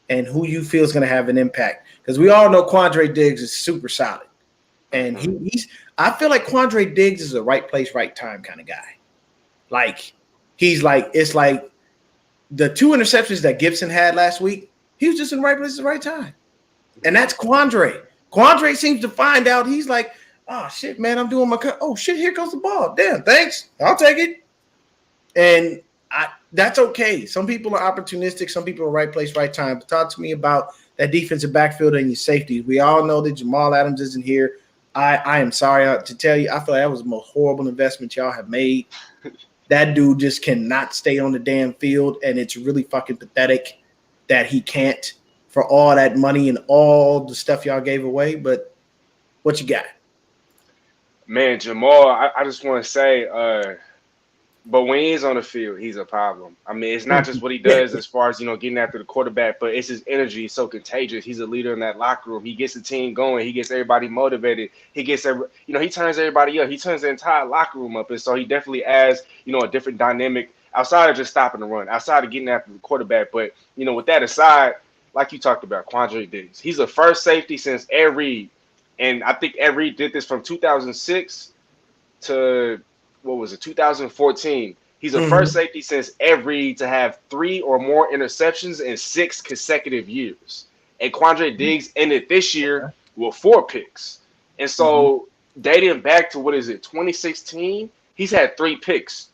and who you feel is going to have an impact. Because we all know Quandre Diggs is super solid, and I feel like Quandre Diggs is a right place, right time kind of guy. Like it's like the 2 interceptions that Gibson had last week. He was just in the right place at the right time, and that's Quandre. Quandre seems to find out. He's like, oh shit, man, I'm doing my cut. Oh shit, here goes the ball. Damn, thanks. I'll take it. And that's okay. Some people are opportunistic. Some people are right place, right time. But talk to me about that defensive backfield and your safeties. We all know that Jamal Adams isn't here. I am sorry to tell you. I feel like that was the most horrible investment y'all have made. That dude just cannot stay on the damn field, and it's really fucking pathetic that he can't for all that money and all the stuff y'all gave away. But what you got? Man, Jamal, I just want to say, but when he's on the field, he's a problem. I mean, it's not just what he does as far as, getting after the quarterback, but it's his energy. He's so contagious. He's a leader in that locker room. He gets the team going. He gets everybody motivated. He gets he turns everybody up. He turns the entire locker room up. And so he definitely adds, a different dynamic outside of just stopping the run, outside of getting after the quarterback. But, with that aside, like you talked about, Quandre Diggs, he's the first safety since Ed Reed. And I think Ed Reed did this from 2006 to 2014. He's the first safety since Ed Reed to have 3 or more interceptions in 6 consecutive years. And Quandre Diggs ended this year with 4 picks. And so dating back to 2016, he's had 3 picks,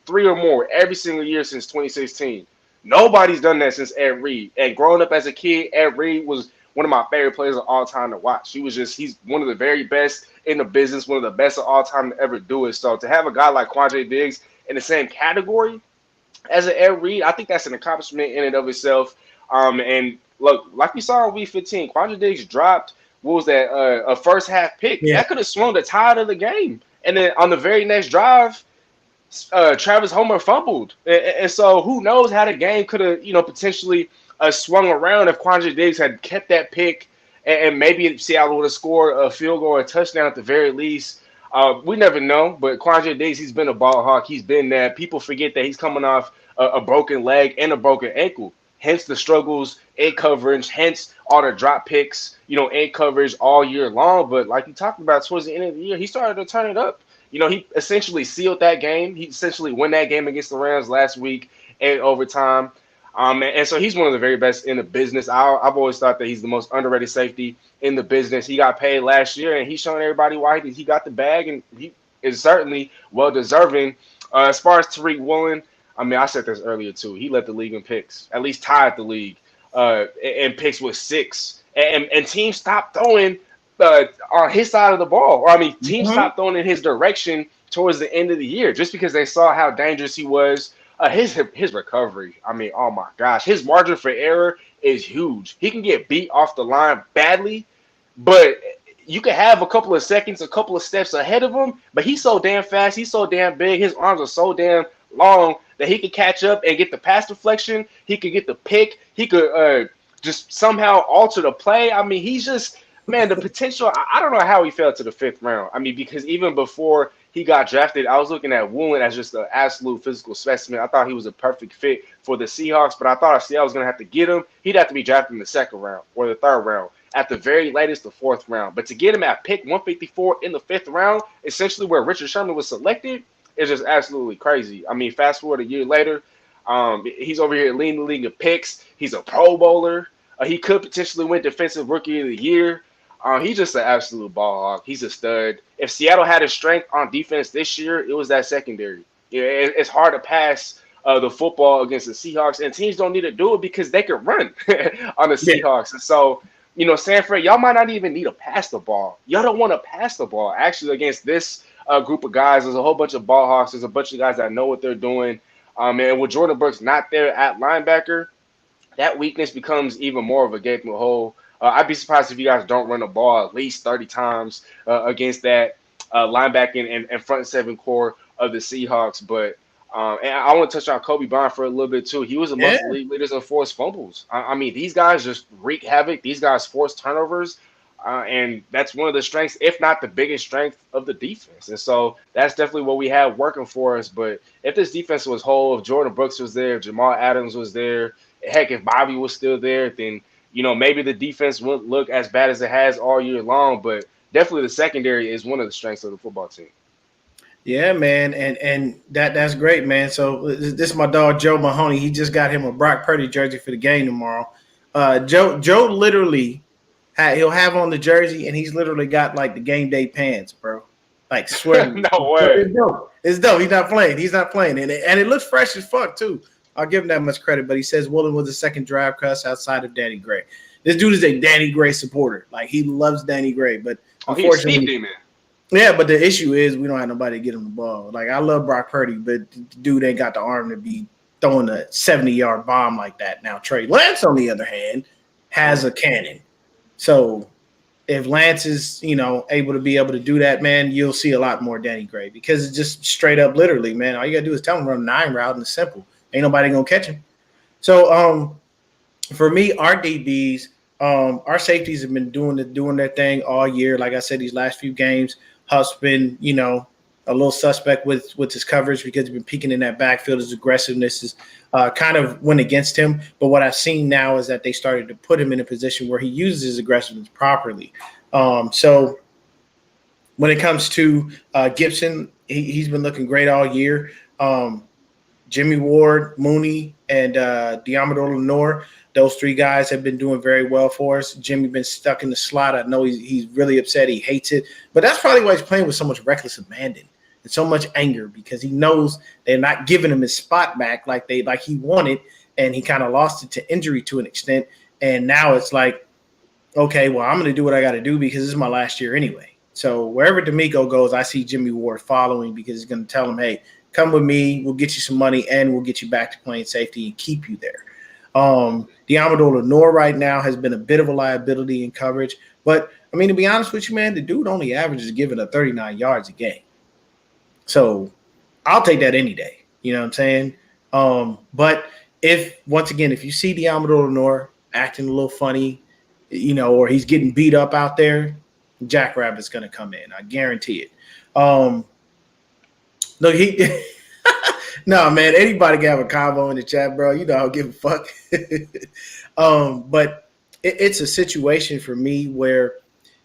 3 or more every single year since 2016. Nobody's done that since Ed Reed. And growing up as a kid, Ed Reed was one of my favorite players of all time to watch. He's one of the very best in the business, one of the best of all time to ever do it. So to have a guy like Quandre Diggs in the same category as an Ed Reed, I think that's an accomplishment in and of itself. And look, like we saw in Week 15, Quandre Diggs dropped, a first half pick. Yeah. That could have swung the tide of the game. And then on the very next drive, Travis Homer fumbled. And so who knows how the game could have, potentially swung around if Quandre Diggs had kept that pick, and maybe Seattle would have scored a field goal or a touchdown at the very least. We never know, but Quandre Diggs, he's been a ball hawk. He's been that. People forget that he's coming off a broken leg and a broken ankle. Hence the struggles in coverage, hence all the drop picks, in coverage all year long. But like you talked about towards the end of the year, he started to turn it up. He essentially sealed that game. He essentially won that game against the Rams last week in overtime. And so he's one of the very best in the business. I've always thought that he's the most underrated safety in the business. He got paid last year, and he's showing everybody why he got the bag, and he is certainly well deserving. As far as Tariq Woolen, I mean, I said this earlier too. He led the league in picks, at least tied the league in picks with 6. And teams stopped throwing on his side of the ball, or I mean, teams stopped throwing in his direction towards the end of the year just because they saw how dangerous he was. His recovery, I mean, oh my gosh, his margin for error is huge. He can get beat off the line badly, but you can have a couple of seconds, a couple of steps ahead of him. But he's so damn fast, he's so damn big, his arms are so damn long that he could catch up and get the pass deflection. He could get the pick. He could just somehow alter the play. I mean, he's just, man, the potential. I don't know how he fell to the 5th round. I mean, because even before he got drafted, I was looking at Woolen as just an absolute physical specimen. I thought he was a perfect fit for the Seahawks, but I thought if Seattle was going to have to get him, he'd have to be drafted in the 2nd round or the 3rd round. At the very latest, the 4th round. But to get him at pick 154 in the 5th round, essentially where Richard Sherman was selected, is just absolutely crazy. I mean, fast forward a year later, he's over here leading the league of picks. He's a Pro Bowler. He could potentially win Defensive Rookie of the Year. He's just an absolute ball hog. He's a stud. If Seattle had a strength on defense this year, it was that secondary. Yeah, it's hard to pass the football against the Seahawks, and teams don't need to do it because they can run on the Seahawks. And so, you know, Sanford, y'all might not even need to pass the ball. Y'all don't want to pass the ball. Actually, against this group of guys, there's a whole bunch of ball hawks. There's a bunch of guys that know what they're doing. And with Jordan Brooks not there at linebacker, that weakness becomes even more of a gaping hole. I'd be surprised if you guys don't run the ball at least 30 times against that linebacking and front 7 core of the Seahawks. But and I want to touch on Kobe Bryant for a little bit too. He was amongst the league leaders in forced fumbles. I mean, these guys just wreak havoc. These guys force turnovers. And that's one of the strengths, if not the biggest strength of the defense. And so that's definitely what we have working for us. But if this defense was whole, if Jordan Brooks was there, if Jamal Adams was there, heck, if Bobby was still there, then, you know, maybe the defense wouldn't look as bad as it has all year long. But definitely the secondary is one of the strengths of the football team. Yeah, man, and that's great, man. So this is my dog Joe Mahoney. He just got him a Brock Purdy jersey for the game tomorrow. Joe literally he'll have on the jersey, and he's literally got like the game day pants, bro. Like swear. No way. It's dope. He's not playing, and it looks fresh as fuck too. I'll give him that much credit. But he says Woolen was the 2nd draft class outside of Danny Gray. This dude is a Danny Gray supporter. Like he loves Danny Gray, but unfortunately, yeah. But the issue is we don't have nobody to get him the ball. Like I love Brock Purdy, but the dude ain't got the arm to be throwing a 70-yard bomb like that. Now Trey Lance, on the other hand, has a cannon. So if Lance is, you know, able to do that, man, you'll see a lot more Danny Gray because it's just straight up, literally, man. All you gotta do is tell him run a 9 route and it's simple. Ain't nobody gonna catch him. So for me, our DBs, our safeties have been doing their thing all year. Like I said, these last few games, Huff's been, you know, a little suspect with his coverage because he's been peaking in that backfield. His aggressiveness is kind of went against him. But what I've seen now is that they started to put him in a position where he uses his aggressiveness properly. So when it comes to Gibson, he's been looking great all year. Jimmy Ward, Mooney, and Diamador Lenore, those 3 guys have been doing very well for us. Jimmy been stuck in the slot. I know he's really upset. He hates it. But that's probably why he's playing with so much reckless abandon and so much anger because he knows they're not giving him his spot back like he wanted, and he kind of lost it to injury to an extent. And now it's like, okay, well, I'm going to do what I got to do because this is my last year anyway. So wherever D'Amico goes, I see Jimmy Ward following because he's going to tell him, hey, come with me. We'll get you some money and we'll get you back to playing safety and keep you there. Diamador Lenore right now has been a bit of a liability in coverage. But, I mean, to be honest with you, man, the dude only averages giving up 39 yards a game. So I'll take that any day. You know what I'm saying? But if you see Diamador Lenore acting a little funny, you know, or he's getting beat up out there, Jackrabbit's going to come in. I guarantee it. Look, no, man, anybody can have a combo in the chat, bro. You know, I don't give a fuck. But it's a situation for me where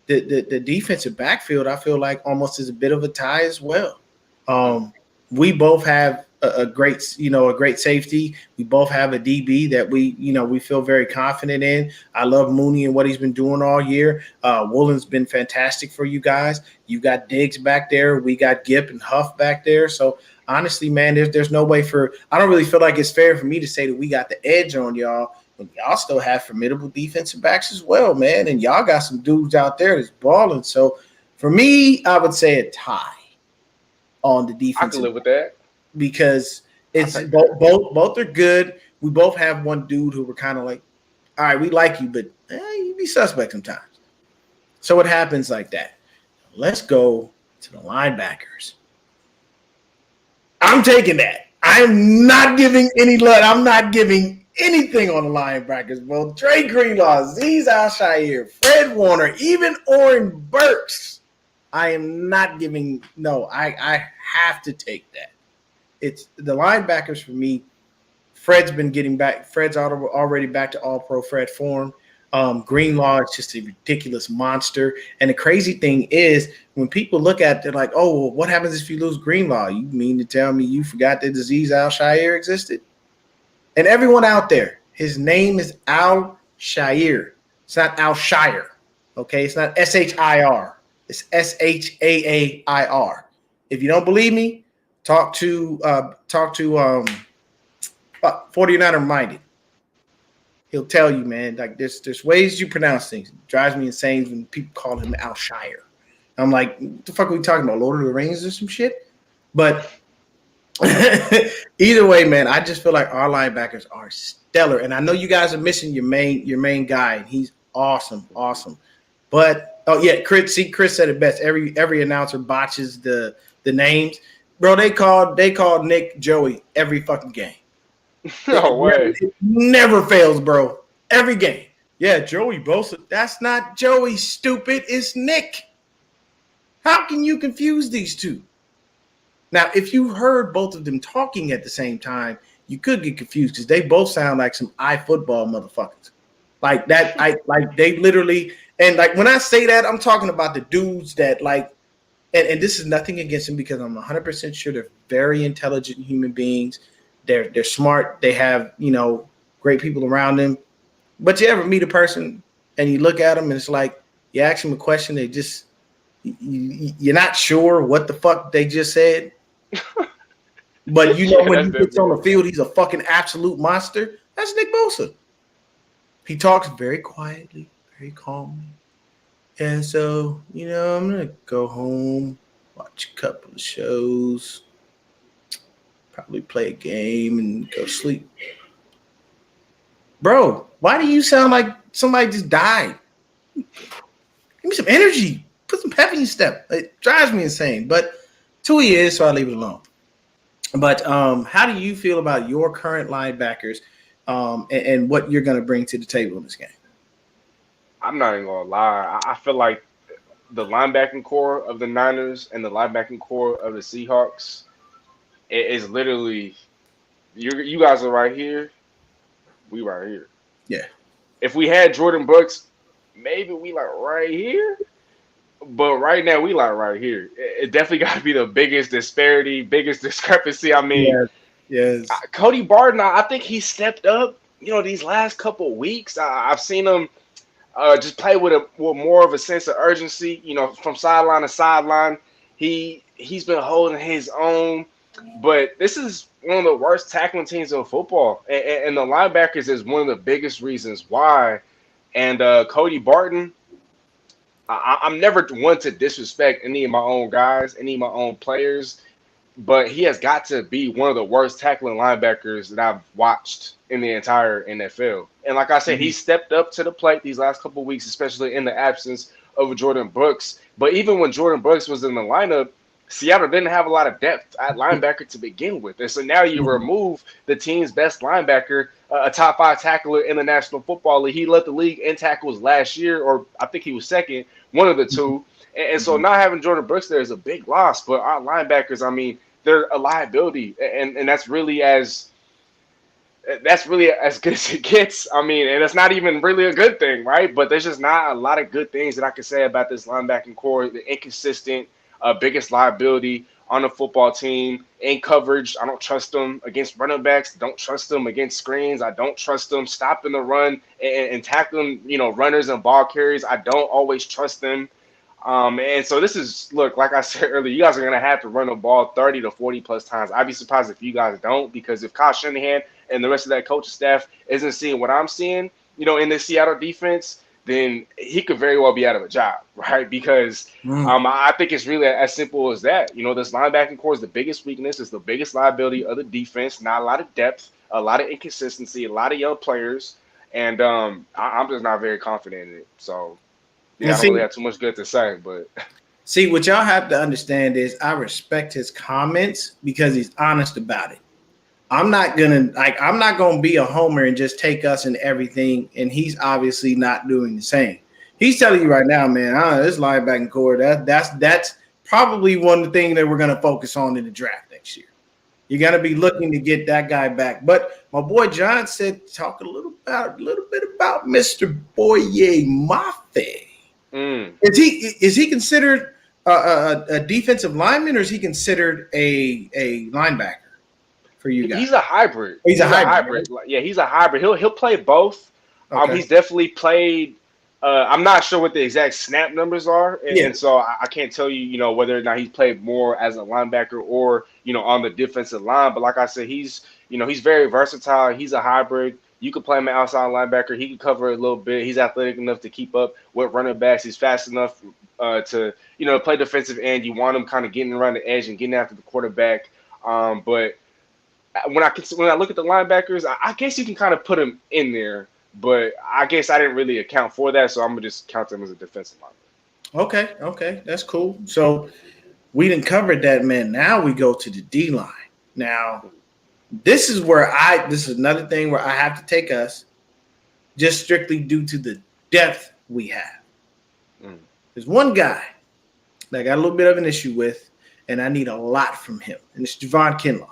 the defensive backfield, I feel like almost is a bit of a tie as well. We both have a great, a great safety. We both have a DB that we feel very confident in. I love Mooney and what he's been doing all year. Woolen's been fantastic for you guys. You got Diggs back there. We got Gipp and Huff back there. So honestly, man, there's no way I don't really feel like it's fair for me to say that we got the edge on y'all. But y'all still have formidable defensive backs as well, man. And y'all got some dudes out there that's balling. So for me, I would say a tie on the defense. I can live with that because it's both are good. We both have one dude who we're kind of like, all right, we like you, but you be suspect sometimes. So it happens like that. Let's go to the linebackers. I'm taking that. I'm not giving any love. I'm not giving anything on the linebackers, bro. Dre Greenlaw, Azeez Al-Shaair, Fred Warner, even Oren Burks. I am not giving – no, I have to take that. It's the linebackers for me. Fred's been getting back. Fred's already back to all-pro Fred form. Greenlaw is just a ridiculous monster. And the crazy thing is when people look at it, they're like, oh, well, what happens if you lose Greenlaw? You mean to tell me you forgot that Azeez Al-Shaair existed? And everyone out there, his name is Al-Shaair. It's not Al-Shire, okay? It's not S-H-I-R. It's S-H-A-A-I-R. If you don't believe me, talk to 49er Minded. He'll tell you, man, like there's ways you pronounce things. It drives me insane when people call him Al-Shire. I'm like, what the fuck are we talking about? Lord of the Rings or some shit? But either way, man, I just feel like our linebackers are stellar. And I know you guys are missing your main guy, and he's awesome. But Chris said it best. Every announcer botches the names. Bro, they called Nick Joey every fucking game. No way. It never fails, bro. Every game. Yeah, Joey Bosa. That's not Joey, stupid. It's Nick. How can you confuse these two? Now, if you heard both of them talking at the same time, you could get confused because they both sound like some iFootball motherfuckers. Like that, they literally, and like when I say that, I'm talking about the dudes that like, and this is nothing against them because I'm 100% sure they're very intelligent human beings. They're smart. They have, great people around them. But you ever meet a person and you look at them and it's like you ask them a question, they just you're not sure what the fuck they just said. But when he gets on the field, he's a fucking absolute monster. That's Nick Bosa. He talks very quietly, very calmly. And so, I'm gonna go home, watch a couple of shows. Probably play a game and go sleep. Bro, why do you sound like somebody just died? Give me some energy. Put some pep in your step. It drives me insane. But it's who he is, so I leave it alone. But how do you feel about your current linebackers and what you're going to bring to the table in this game? I'm not even going to lie. I feel like the linebacking core of the Niners and the linebacking core of the Seahawks is literally you guys are right here, we right here. Yeah. If we had Jordan Brooks, maybe we like right here, but right now we like right here. It definitely got to be the biggest disparity, biggest discrepancy. I mean, yes. Cody Barton, I think he stepped up. These last couple weeks, I've seen him just play with more of a sense of urgency. From sideline to sideline, he's been holding his own. But this is one of the worst tackling teams in football. And the linebackers is one of the biggest reasons why. And Cody Barton, I'm never one to disrespect any of my own guys, any of my own players, but he has got to be one of the worst tackling linebackers that I've watched in the entire NFL. And like I said, he stepped up to the plate these last couple of weeks, especially in the absence of Jordan Brooks. But even when Jordan Brooks was in the lineup, Seattle didn't have a lot of depth at linebacker to begin with. And so now you remove the team's best linebacker, a top 5 tackler in the National Football League. He led the league in tackles last year, or I think he was second, one of the two. And so not having Jordan Brooks there is a big loss. But our linebackers, I mean, they're a liability. And that's really as good as it gets. I mean, and it's not even really a good thing, right? But there's just not a lot of good things that I can say about this linebacking core. The inconsistent, biggest liability on the football team in coverage. I don't trust them against running backs. Don't trust them against screens. I don't trust them stopping the run and tackling, runners and ball carriers. I don't always trust them. And so this is, look, like I said earlier, you guys are going to have to run the ball 30 to 40 plus times. I'd be surprised if you guys don't, because if Kyle Shanahan and the rest of that coaching staff isn't seeing what I'm seeing, in this Seattle defense, then he could very well be out of a job, right? Because I think it's really as simple as that. This linebacking core is the biggest weakness, it's the biggest liability of the defense. Not a lot of depth, a lot of inconsistency, a lot of young players, and I'm just not very confident in it. So, yeah, I don't really have too much good to say, but see, what y'all have to understand is I respect his comments because he's honest about it. I'm not gonna be a homer and just take us in everything, and he's obviously not doing the same. He's telling you right now, man, this linebacking core, that's probably one of the things that we're gonna focus on in the draft next year. You're gonna be looking to get that guy back. But my boy John said, talk a little bit about Mr. Boye Mafe. Is he considered a defensive lineman, or is he considered a linebacker for you guys? He's a hybrid. He's a hybrid. Right? Yeah, he's a hybrid. He'll play both. Okay. He's definitely played. I'm not sure what the exact snap numbers are, and so I can't tell you, whether or not he's played more as a linebacker or on the defensive line. But like I said, he's very versatile. He's a hybrid. You could play him an outside linebacker. He can cover a little bit. He's athletic enough to keep up with running backs. He's fast enough to play defensive end. You want him kind of getting around the edge and getting after the quarterback. But when I look at the linebackers, I guess you can kind of put him in there. But I guess I didn't really account for that, so I'm gonna just count them as a defensive lineman. Okay, that's cool. So we didn't cover that, man. Now we go to the D line. Now, this is another thing where I have to take us, just strictly due to the depth we have. There's one guy that I got a little bit of an issue with, and I need a lot from him, and it's Javon Kinlaw.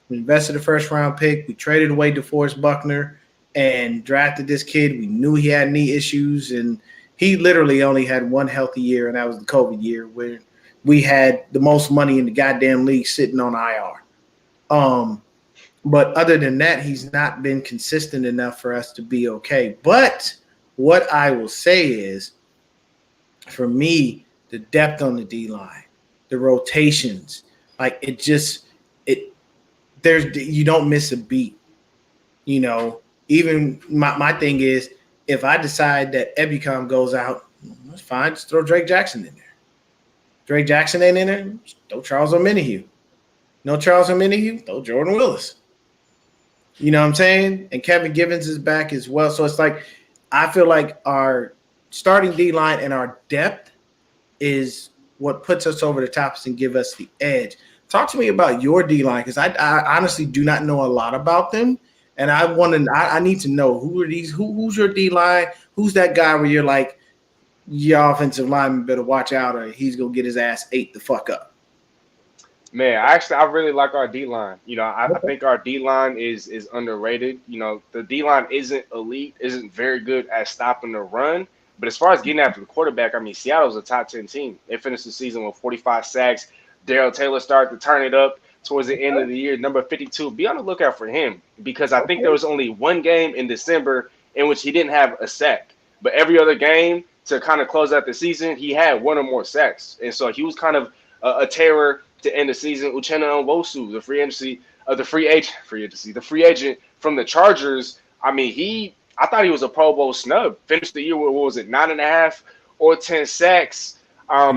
We invested a first-round pick. We traded away DeForest Buckner and drafted this kid. We knew he had knee issues, and he literally only had one healthy year, and that was the COVID year where we had the most money in the goddamn league sitting on IR. But other than that, he's not been consistent enough for us to be okay. But what I will say is, for me, the depth on the D-line, the rotations, you don't miss a beat. Even my thing is, if I decide that Ebukam goes out, that's fine. Just throw Drake Jackson in there. Drake Jackson ain't in there. Throw Charles Omenihu. No Charles Omenihu. Throw Jordan Willis. You know what I'm saying? And Kevin Givens is back as well. So it's like I feel like our starting D-line and our depth is what puts us over the tops and give us the edge. Talk to me about your D-line, because I honestly do not know a lot about them. And I need to know who are these, who's your D-line, who's that guy where you're like, your offensive lineman better watch out or he's gonna get his ass ate the fuck up. Man, I really like our D-line. I think our D-line is underrated. The D-line isn't elite, isn't very good at stopping the run. But as far as getting after the quarterback, Seattle's a top 10 team. They finished the season with 45 sacks. Darrell Taylor started to turn it up towards the end of the year, number 52. Be on the lookout for him, because I think there was only one game in December in which he didn't have a sack. But every other game to kind of close out the season, he had one or more sacks. And so he was kind of a terror to end the season. Uchenna Nwosu, the free agent from the Chargers. I thought he was a Pro Bowl snub. Finished the year with, 9.5 or 10 sacks.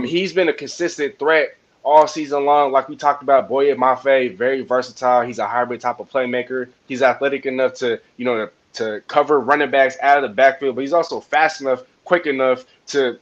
He's been a consistent threat all season long. Like we talked about, Boye Mafe, very versatile. He's a hybrid type of playmaker. He's athletic enough to cover running backs out of the backfield, but he's also fast enough, quick enough to,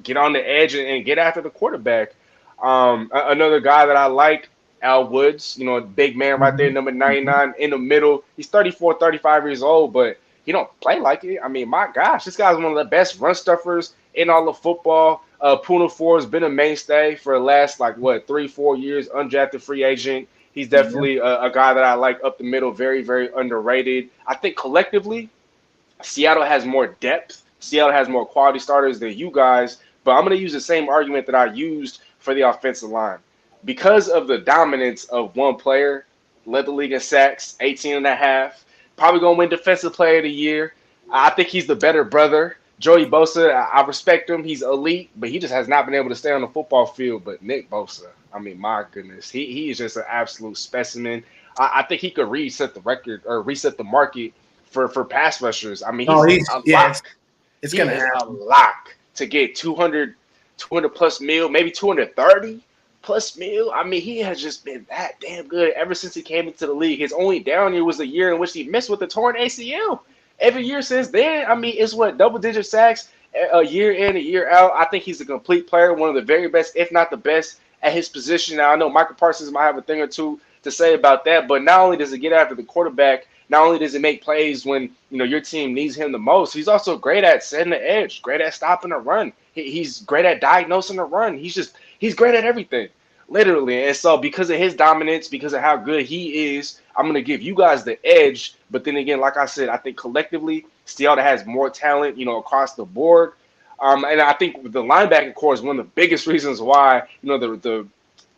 get on the edge and get after the quarterback. Another guy that I like, Al Woods, big man right there, number 99 in the middle. He's 34, 35 years old, but he don't play like it. My gosh, this guy's one of the best run stuffers in all of football. Puna Ford has been a mainstay for the last 3-4 years, undrafted free agent. He's definitely a guy that I like up the middle, very, very underrated. I think collectively, Seattle has more depth. Seattle has more quality starters than you guys, but I'm going to use the same argument that I used for the offensive line. because of the dominance of one player, led the league in sacks, 18 and a half. Probably going to win Defensive Player of the Year. I think he's the better brother. Joey Bosa, I respect him. He's elite, but he just has not been able to stay on the football field. But Nick Bosa, I mean, my goodness, he is just an absolute specimen. I think he could reset the record or reset the market for pass rushers. I mean, Oh, he's he's a yeah, lock. it's He gonna is a happen. lock to get 200 plus mil, maybe 230 plus mil. I mean, he has just been that damn good ever since he came into the league. His only down year was the year in which he missed with the torn ACL. Every year since then, I mean, it's what, double digit sacks a year in, a year out. I think he's a complete player, one of the very best, if not the best, at his position. Now, I know Michael Parsons might have a thing or two to say about that, but not only does he get after the quarterback, not only does he make plays when your team needs him the most, he's also great at setting the edge, great at stopping the run. He's great at diagnosing the run. He's great at everything, literally. And so because of his dominance, because of how good he is, I'm gonna give you guys the edge. But then again, like I said, I think collectively, Seattle has more talent, across the board. And I think the linebacking core is one of the biggest reasons why the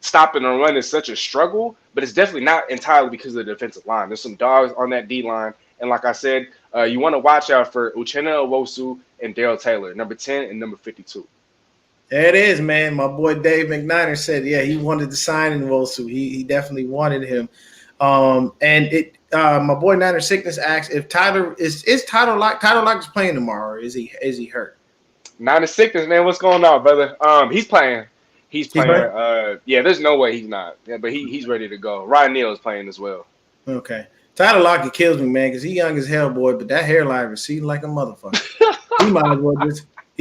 stopping and run is such a struggle, but it's definitely not entirely because of the defensive line. There's some dogs on that D line, and like I said, you want to watch out for Uchenna Owosu and Daryl Taylor, number 10 and number 52. There it is, man. My boy Dave McNiner said, yeah, he wanted to sign in Wosu. He definitely wanted him. And my boy Niner Sickness asks if Tyler is Tyler Lock is playing tomorrow, or is he hurt? Niner Sickness, man, what's going on, brother? He's playing. He's He playing. hurt? Yeah, there's no way he's not. Yeah, but he's ready to go. Ryan Neal is playing as well. Okay. Tyler Lockett kills me, man, because he young as hell, boy, but that hairline receding like a motherfucker. he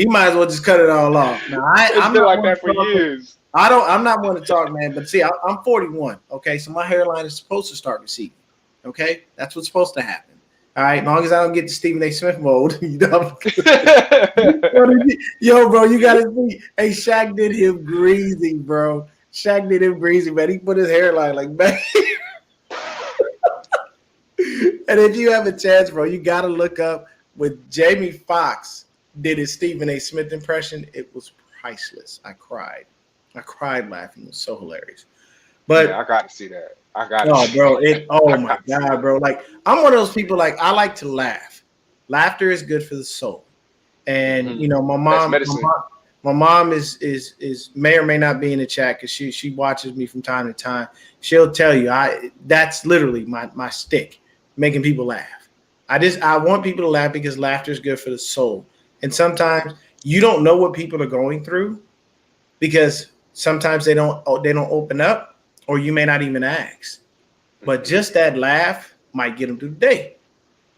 might as well just cut it all off. Now It's been like that for years. I'm not one to talk, man, but see, I'm 41. Okay, so my hairline is supposed to start receding. Okay, that's what's supposed to happen. All right, as long as I don't get to Stephen A. Smith mode, Yo, bro, you gotta see. Hey, Shaq did him greasy, bro. Shaq did him greasy, man. He put his hairline like back. And if you have a chance, bro, you gotta look up with Jamie Foxx did his Stephen A. Smith impression. It was priceless. I cried laughing. It was so hilarious. But yeah, I got to see that. My God, bro. Like, I'm one of those people, like, I like to laugh. Laughter is good for the soul. And my mom is may or may not be in the chat because she watches me from time to time. She'll tell you that's literally my stick, making people laugh. I want people to laugh because laughter is good for the soul. And sometimes you don't know what people are going through because sometimes they don't open up, or you may not even ask. But just that laugh might get them through the day.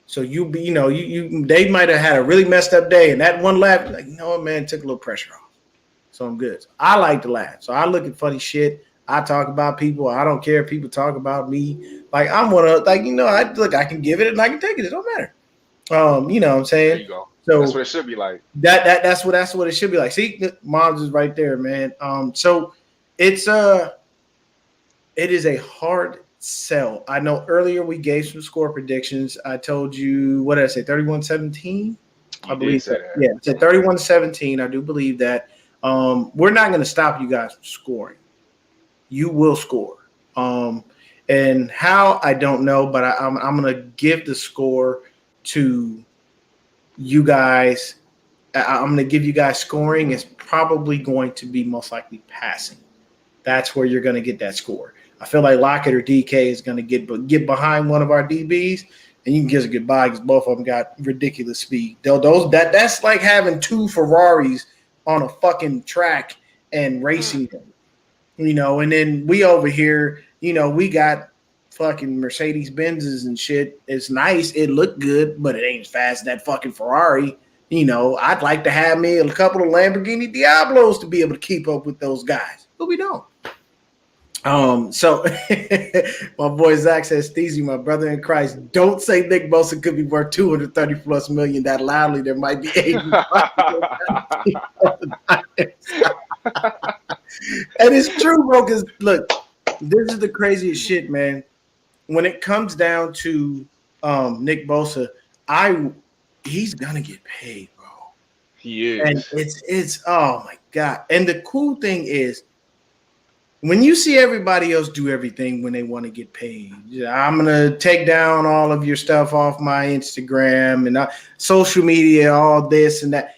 So they might have had a really messed up day, and that one laugh, like, man, took a little pressure off. So I'm good. So I like to laugh. So I look at funny shit. I talk about people. I don't care if people talk about me. Like, I'm one of, like, I can give it and I can take it. It don't matter. You know what I'm saying? There you go. So that's what it should be like. That's what it should be like. See, mom's is right there, man. So it is a hard sell. I know earlier we gave some score predictions. I told you, what did I say, 31-17? I believe that. Yeah, I said 31-17. I do believe that. We're not going to stop you guys from scoring. You will score. And how, I don't know, but I'm going to give the score to you guys. I'm going to give you guys scoring. It's probably going to be most likely passing. That's where you're going to get that score. I feel like Lockett or DK is going to get behind one of our DBs, and you can kiss a goodbye because both of them got ridiculous speed. That's like having two Ferraris on a fucking track and racing them, And then we over here, we got fucking Mercedes Benzes and shit. It's nice, it looked good, but it ain't as fast as that fucking Ferrari. I'd like to have me a couple of Lamborghini Diablos to be able to keep up with those guys, but we don't. So my boy Zach says, Steezy, my brother in Christ, don't say Nick Bosa could be worth 230 plus million that loudly. There might be 80. And it's true, bro, because look, this is the craziest shit, man. When it comes down to Nick Bosa, he's gonna get paid, bro. He is. And it's oh my God. And the cool thing is, when you see everybody else do everything when they want to get paid, I'm gonna take down all of your stuff off my Instagram and social media, all this and that.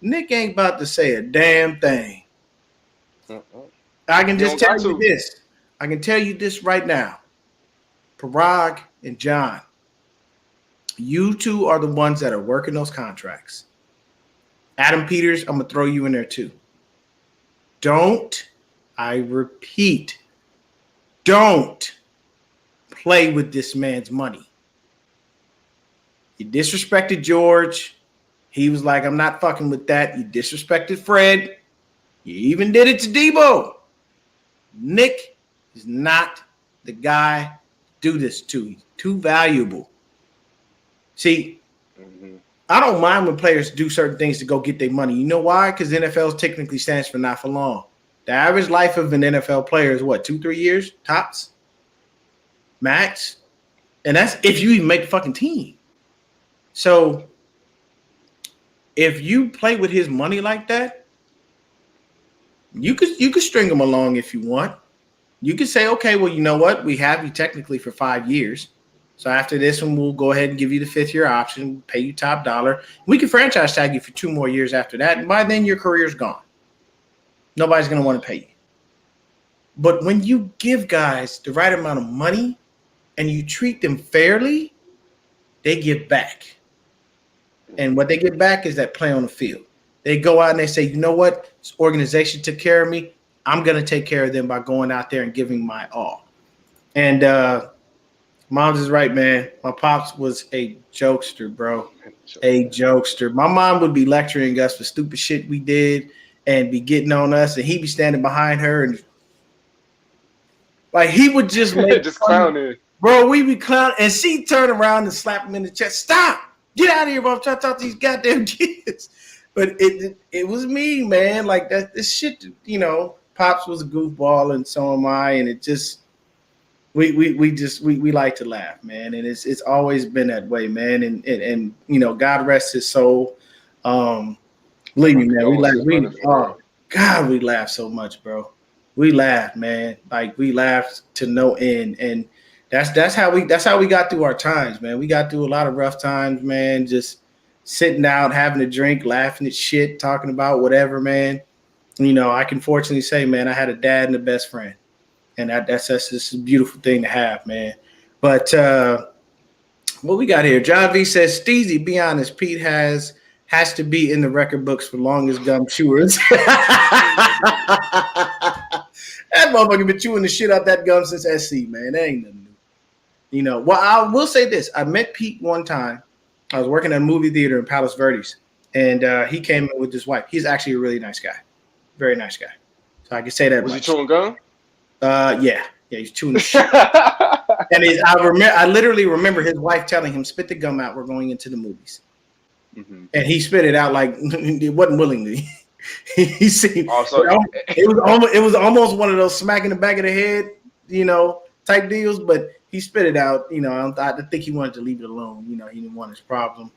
Nick ain't about to say a damn thing. Mm-mm. I can You just don't tell got you to. this. I can tell you this right now. Parag and John, you two are the ones that are working those contracts. Adam Peters, I'm gonna throw you in there too. Don't, I repeat, don't play with this man's money. You disrespected George. He was like, I'm not fucking with that. You disrespected Fred. You even did it to Debo. Nick is not the guy to do this to. He's too valuable. See, Mm-hmm. I don't mind when players do certain things to go get their money. You know why? Because NFL technically stands for not for long. The average life of an NFL player is what, 2-3 years tops, max, and that's if you even make the fucking team. So if you play with his money like that, you could string him along if you want. You could say, okay, well, you know what? We have you technically for 5 years. So after this one, we'll go ahead and give you the 5th-year option, pay you top dollar. We can franchise tag you for 2 more years after that. And by then, your career's gone. Nobody's going to want to pay you. But when you give guys the right amount of money and you treat them fairly, they give back. And what they get back is that play on the field. They go out and they say, you know what? This organization took care of me. I'm going to take care of them by going out there and giving my all. And Mom's is right, man. My pops was a jokester, bro. A jokester. My mom would be lecturing us for stupid shit we did and be getting on us, and he'd be standing behind her and like he would just make Just fun. clowning. Bro, we be clowning, and she turn around and slap him in the chest. Stop! Get out of here, bro! I'm trying to talk to these goddamn kids. But it was me, man. Like that, this shit. You know, Pops was a goofball, and so am I. And it just we like to laugh, man. And it's always been that way, man. And you know, God rest his soul. Believe me, man. We laugh. God, we laugh so much, bro. We laugh, man. Like we laughed to no end, and that's how we got through our times, man. We got through a lot of rough times, man. Just sitting out, having a drink, laughing at shit, talking about whatever, man. You know, I can fortunately say, man, I had a dad and a best friend, and that's just a beautiful thing to have, man. But what we got here? John V says, Steezy, be honest, Pete has to be in the record books for longest gum chewers. That motherfucker been chewing the shit out that gum since SC, man. That ain't nothing new. You know, well, I will say this. I met Pete one time. I was working at a movie theater in Palos Verdes, and he came in with his wife. He's actually a really nice guy. Very nice guy. So I can say that. Was he chewing gum? Yeah, he's chewing the shit. And I literally remember his wife telling him, spit the gum out. We're going into the movies. Mm-hmm. And he spit it out like it wasn't willingly. He seemed it was almost one of those smack in the back of the head, you know, type deals. But he spit it out. You know, I think he wanted to leave it alone. You know, he didn't want his problem.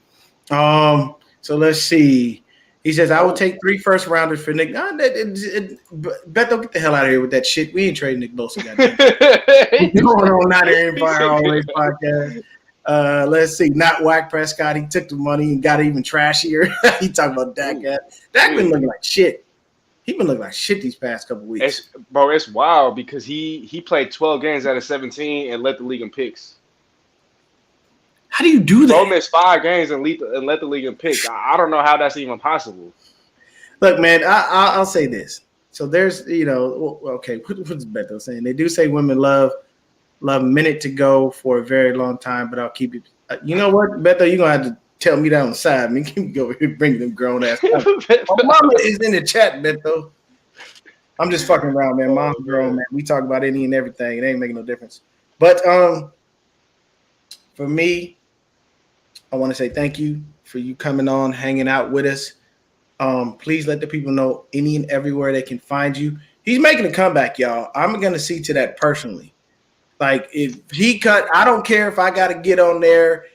So let's see. He says, I will take 3 first-rounders for Nick. Beto, get the hell out of here with that shit. We ain't trading Nick Bosa. What's going on out here in Fire Always podcast? Let's see. Not Whack Prescott. He took the money and got even trashier. He talking about Dak. Dak been looking like shit. He been looking like shit these past couple weeks. It's wild because he played 12 games out of 17 and led the league in picks. How do you do that? Bro missed 5 games and led the league in picks. I don't know how that's even possible. Look, man, I'll say this. So there's, you know, okay, what's Beto saying? They do say women love a minute to go for a very long time, but I'll keep it. You know what, Beto, you're going to have to tell me that on the side. I mean, can you go over here bring them grown ass. My mama is in the chat, Beto. I'm just fucking around, man. Mom's grown, man. We talk about any and everything. It ain't making no difference. But for me, I want to say thank you for you coming on, hanging out with us. Please let the people know any and everywhere they can find you. He's making a comeback, y'all. I'm going to see to that personally. Like, if he cut, I don't care if I got to get on there.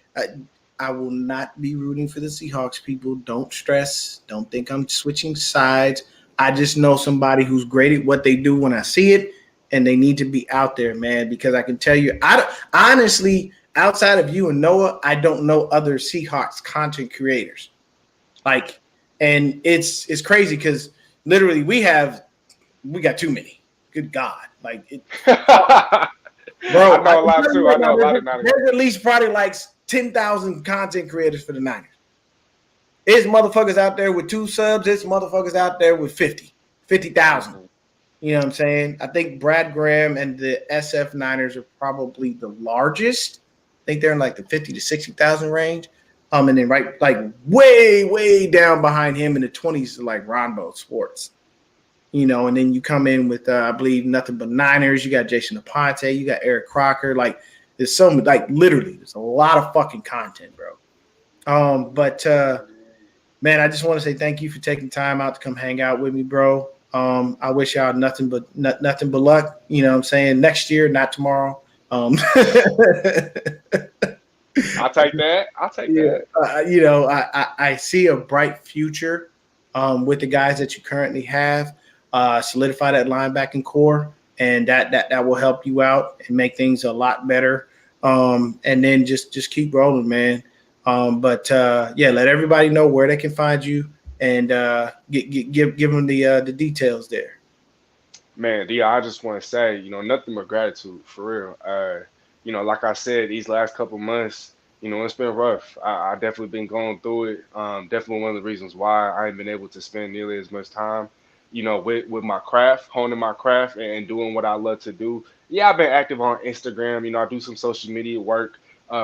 I will not be rooting for the Seahawks, people. Don't stress. Don't think I'm switching sides. I just know somebody who's great at what they do when I see it, and they need to be out there, man. Because I can tell you, honestly, outside of you and Noah, I don't know other Seahawks content creators. Like, and it's crazy because literally we got too many. Good God, like, I bro, know a lot too. I know a lot of there's at least probably like 10,000 content creators for the Niners. There's motherfuckers out there with 2 subs. There's motherfuckers out there with 50,000. You know what I'm saying? I think Brad Graham and the SF Niners are probably the largest. I think they're in like the 50 to 60,000 range. And then right, like way down behind him in the 20s, like Ronbo Sports. You know, and then you come in with, I believe, Nothing But Niners. You got Jason Aponte. You got Eric Crocker. Like, there's so much, like, literally, there's a lot of fucking content, bro. But man, I just want to say thank you for taking time out to come hang out with me, bro. I wish y'all nothing but luck. You know what I'm saying? Next year, not tomorrow. I'll take that. I'll take that. You know, I see a bright future with the guys that you currently have. Solidify that linebacking core, and that will help you out and make things a lot better. And then just keep rolling, man. But let everybody know where they can find you, and give them the details there. Man, D, I just want to say, nothing but gratitude for real. Like I said, these last couple months, it's been rough. I definitely been going through it. Definitely one of the reasons why I ain't been able to spend nearly as much time, with my craft, honing my craft and doing what I love to do. Yeah, I've been active on Instagram. I do some social media work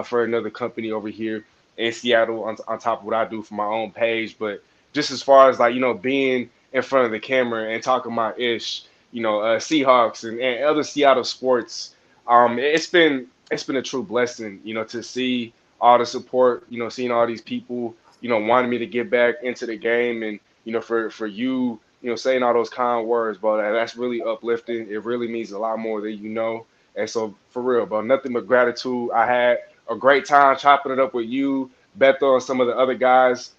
for another company over here in Seattle on top of what I do for my own page. But just as far as like, being in front of the camera and talking my ish, Seahawks and other Seattle sports, it's been a true blessing, to see all the support, seeing all these people, wanting me to get back into the game, and for you, saying all those kind words, bro, that's really uplifting. It really means a lot more than you know. And so for real, bro, nothing but gratitude. I had a great time chopping it up with you, Beto, and some of the other guys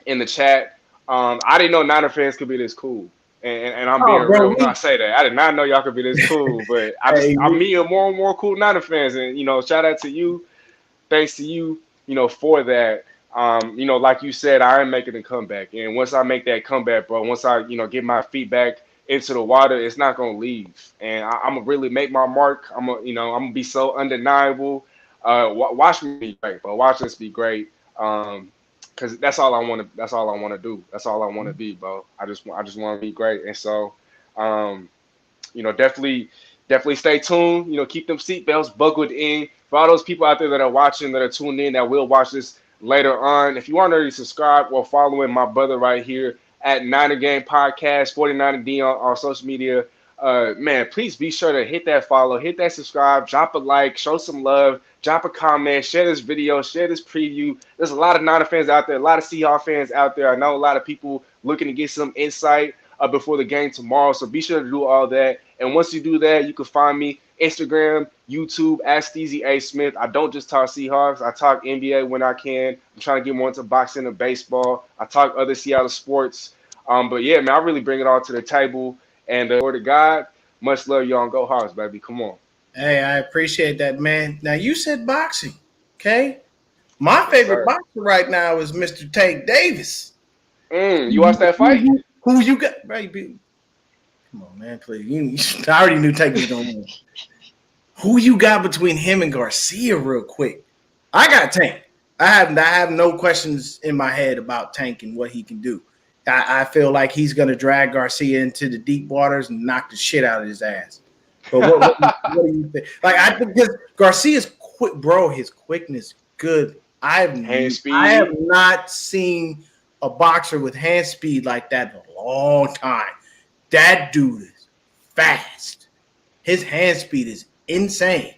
in the chat. I didn't know Niner fans could be this cool. And I'm being real when I say that. I did not know y'all could be this cool, but I'm meeting more and more cool Niner fans. And, shout out to you. Thanks to you, for that. Like you said, I am making a comeback. And once I make that comeback, bro, once I, get my feet back into the water, it's not going to leave. And I'm going to really make my mark. I'm going to be so undeniable. Watch me be great, bro. Watch us be great. Because that's all I want to. That's all I want to do. That's all I want to be, bro. I just want to be great. And so, definitely stay tuned. Keep them seatbelts buckled in. For all those people out there that are watching, that are tuned in, that will watch this later on. If you aren't already subscribed or following my brother right here at Niner Game Podcast 49D on social media, man, please be sure to hit that follow, hit that subscribe, drop a like, show some love, drop a comment, share this video, share this preview. There's a lot of Niner fans out there, a lot of Seahawks fans out there. I know a lot of people looking to get some insight before the game tomorrow. So be sure to do all that. And once you do that, you can find me Instagram, YouTube, at Steezy A Smith. I don't just talk Seahawks. I talk NBA when I can. I'm trying to get more into boxing and baseball. I talk other Seattle sports. But yeah, man, I really bring it all to the table. And word of God, much love, y'all. Go Hawks, baby. Come on. Hey, I appreciate that, man. Now, you said boxing, okay? My favorite boxer right now is Mr. Tank Davis. You watched that fight? Who you got, baby? Come on, man, please. I already knew Tank was going to win. Who you got between him and Garcia real quick? I got Tank. I have no questions in my head about Tank and what he can do. I feel like he's going to drag Garcia into the deep waters and knock the shit out of his ass. But what do you think? Like, I think because Garcia's quick, bro, his quickness good. I have not seen a boxer with hand speed like that in a long time. That dude is fast. His hand speed is insane.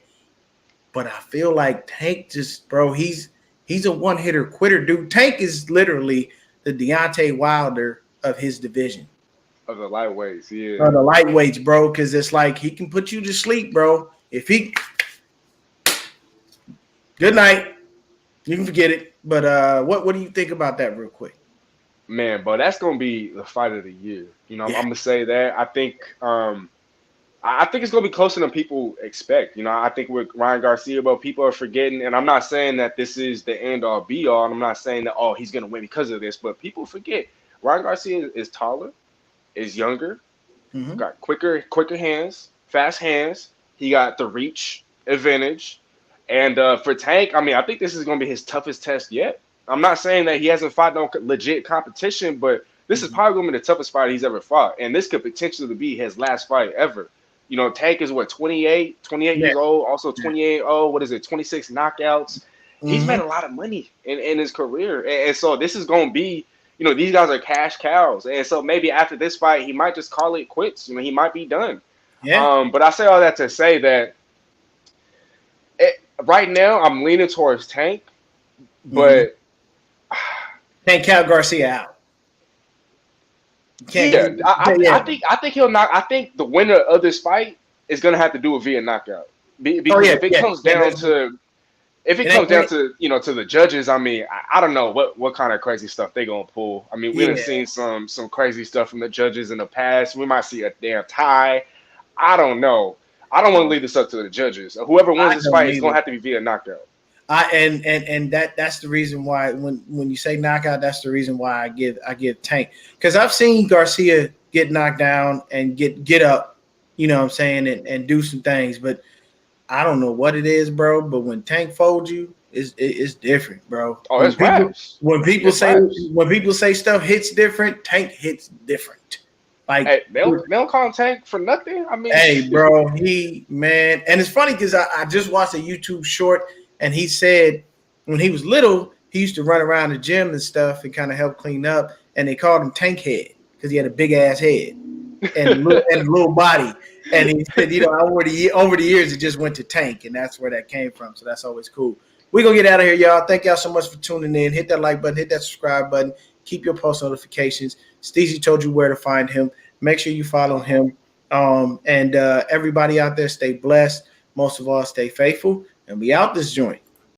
But I feel like Tank just, bro, he's a one-hitter quitter, dude. Tank is literally the Deontay Wilder of his division. Of the lightweights, yeah. Of the lightweights, bro, because it's like he can put you to sleep, bro. If he good night, you can forget it. But what do you think about that real quick? Man, but that's gonna be the fight of the year. I'm Yeah. gonna say that. I think it's gonna be closer than people expect. I think with Ryan Garcia, but people are forgetting, and I'm not saying that this is the end all be all, and I'm not saying that he's gonna win because of this, but people forget Ryan Garcia is taller, is younger, Mm-hmm. got quicker hands, fast hands. He got the reach advantage, and for Tank, I mean, I think this is gonna be his toughest test yet. I'm not saying that he hasn't fought no legit competition, but this is Mm-hmm. probably gonna be the toughest fight he's ever fought, and this could potentially be his last fight ever. Tank is what, 28 Yeah. years old, also Yeah. 28, oh, what is it, 26 knockouts. He's Mm-hmm. made a lot of money in his career. And so this is going to be, these guys are cash cows. And so maybe after this fight, he might just call it quits. He might be done. Yeah. But I say all that to say that right now I'm leaning towards Tank, Mm-hmm. but Can't count Garcia out. Can't. yeah, Yeah. I think he'll knock. I think the winner of this fight is going to have to do it via knockout. Oh Because yeah. if it Yeah. comes Yeah. down to if it It ain't. comes down to to the judges, I mean, I don't know what kind of crazy stuff they gonna pull. I mean, we done Yeah. seen some crazy stuff from the judges in the past. We might see a damn tie. I don't know. I don't want to leave this up to the judges. Whoever wins I this don't fight is gonna either. have to be via knockout. And that's the reason why when you say knockout, that's the reason why I give Tank, because I've seen Garcia get knocked down and get up, you know what I'm saying, and do some things, but I don't know what it is, bro. But when Tank folds you, it's different, bro. Oh, When it's people raps. when people It's say raps. when people say stuff hits different, Tank hits different. Like, Hey, they don't call him Tank for nothing. I mean, hey, bro, man, and it's funny because I just watched a YouTube short, and he said when he was little, he used to run around the gym and stuff and kind of help clean up, and they called him Tank Head because he had a big ass head and a little body. And he said, over the years, it just went to Tank, and that's where that came from. So that's always cool. We're gonna get out of here, y'all. Thank y'all so much for tuning in. Hit that like button, hit that subscribe button, keep your post notifications. Steezy told you where to find him. Make sure you follow him. And everybody out there, stay blessed. Most of all, stay faithful. And we out this joint.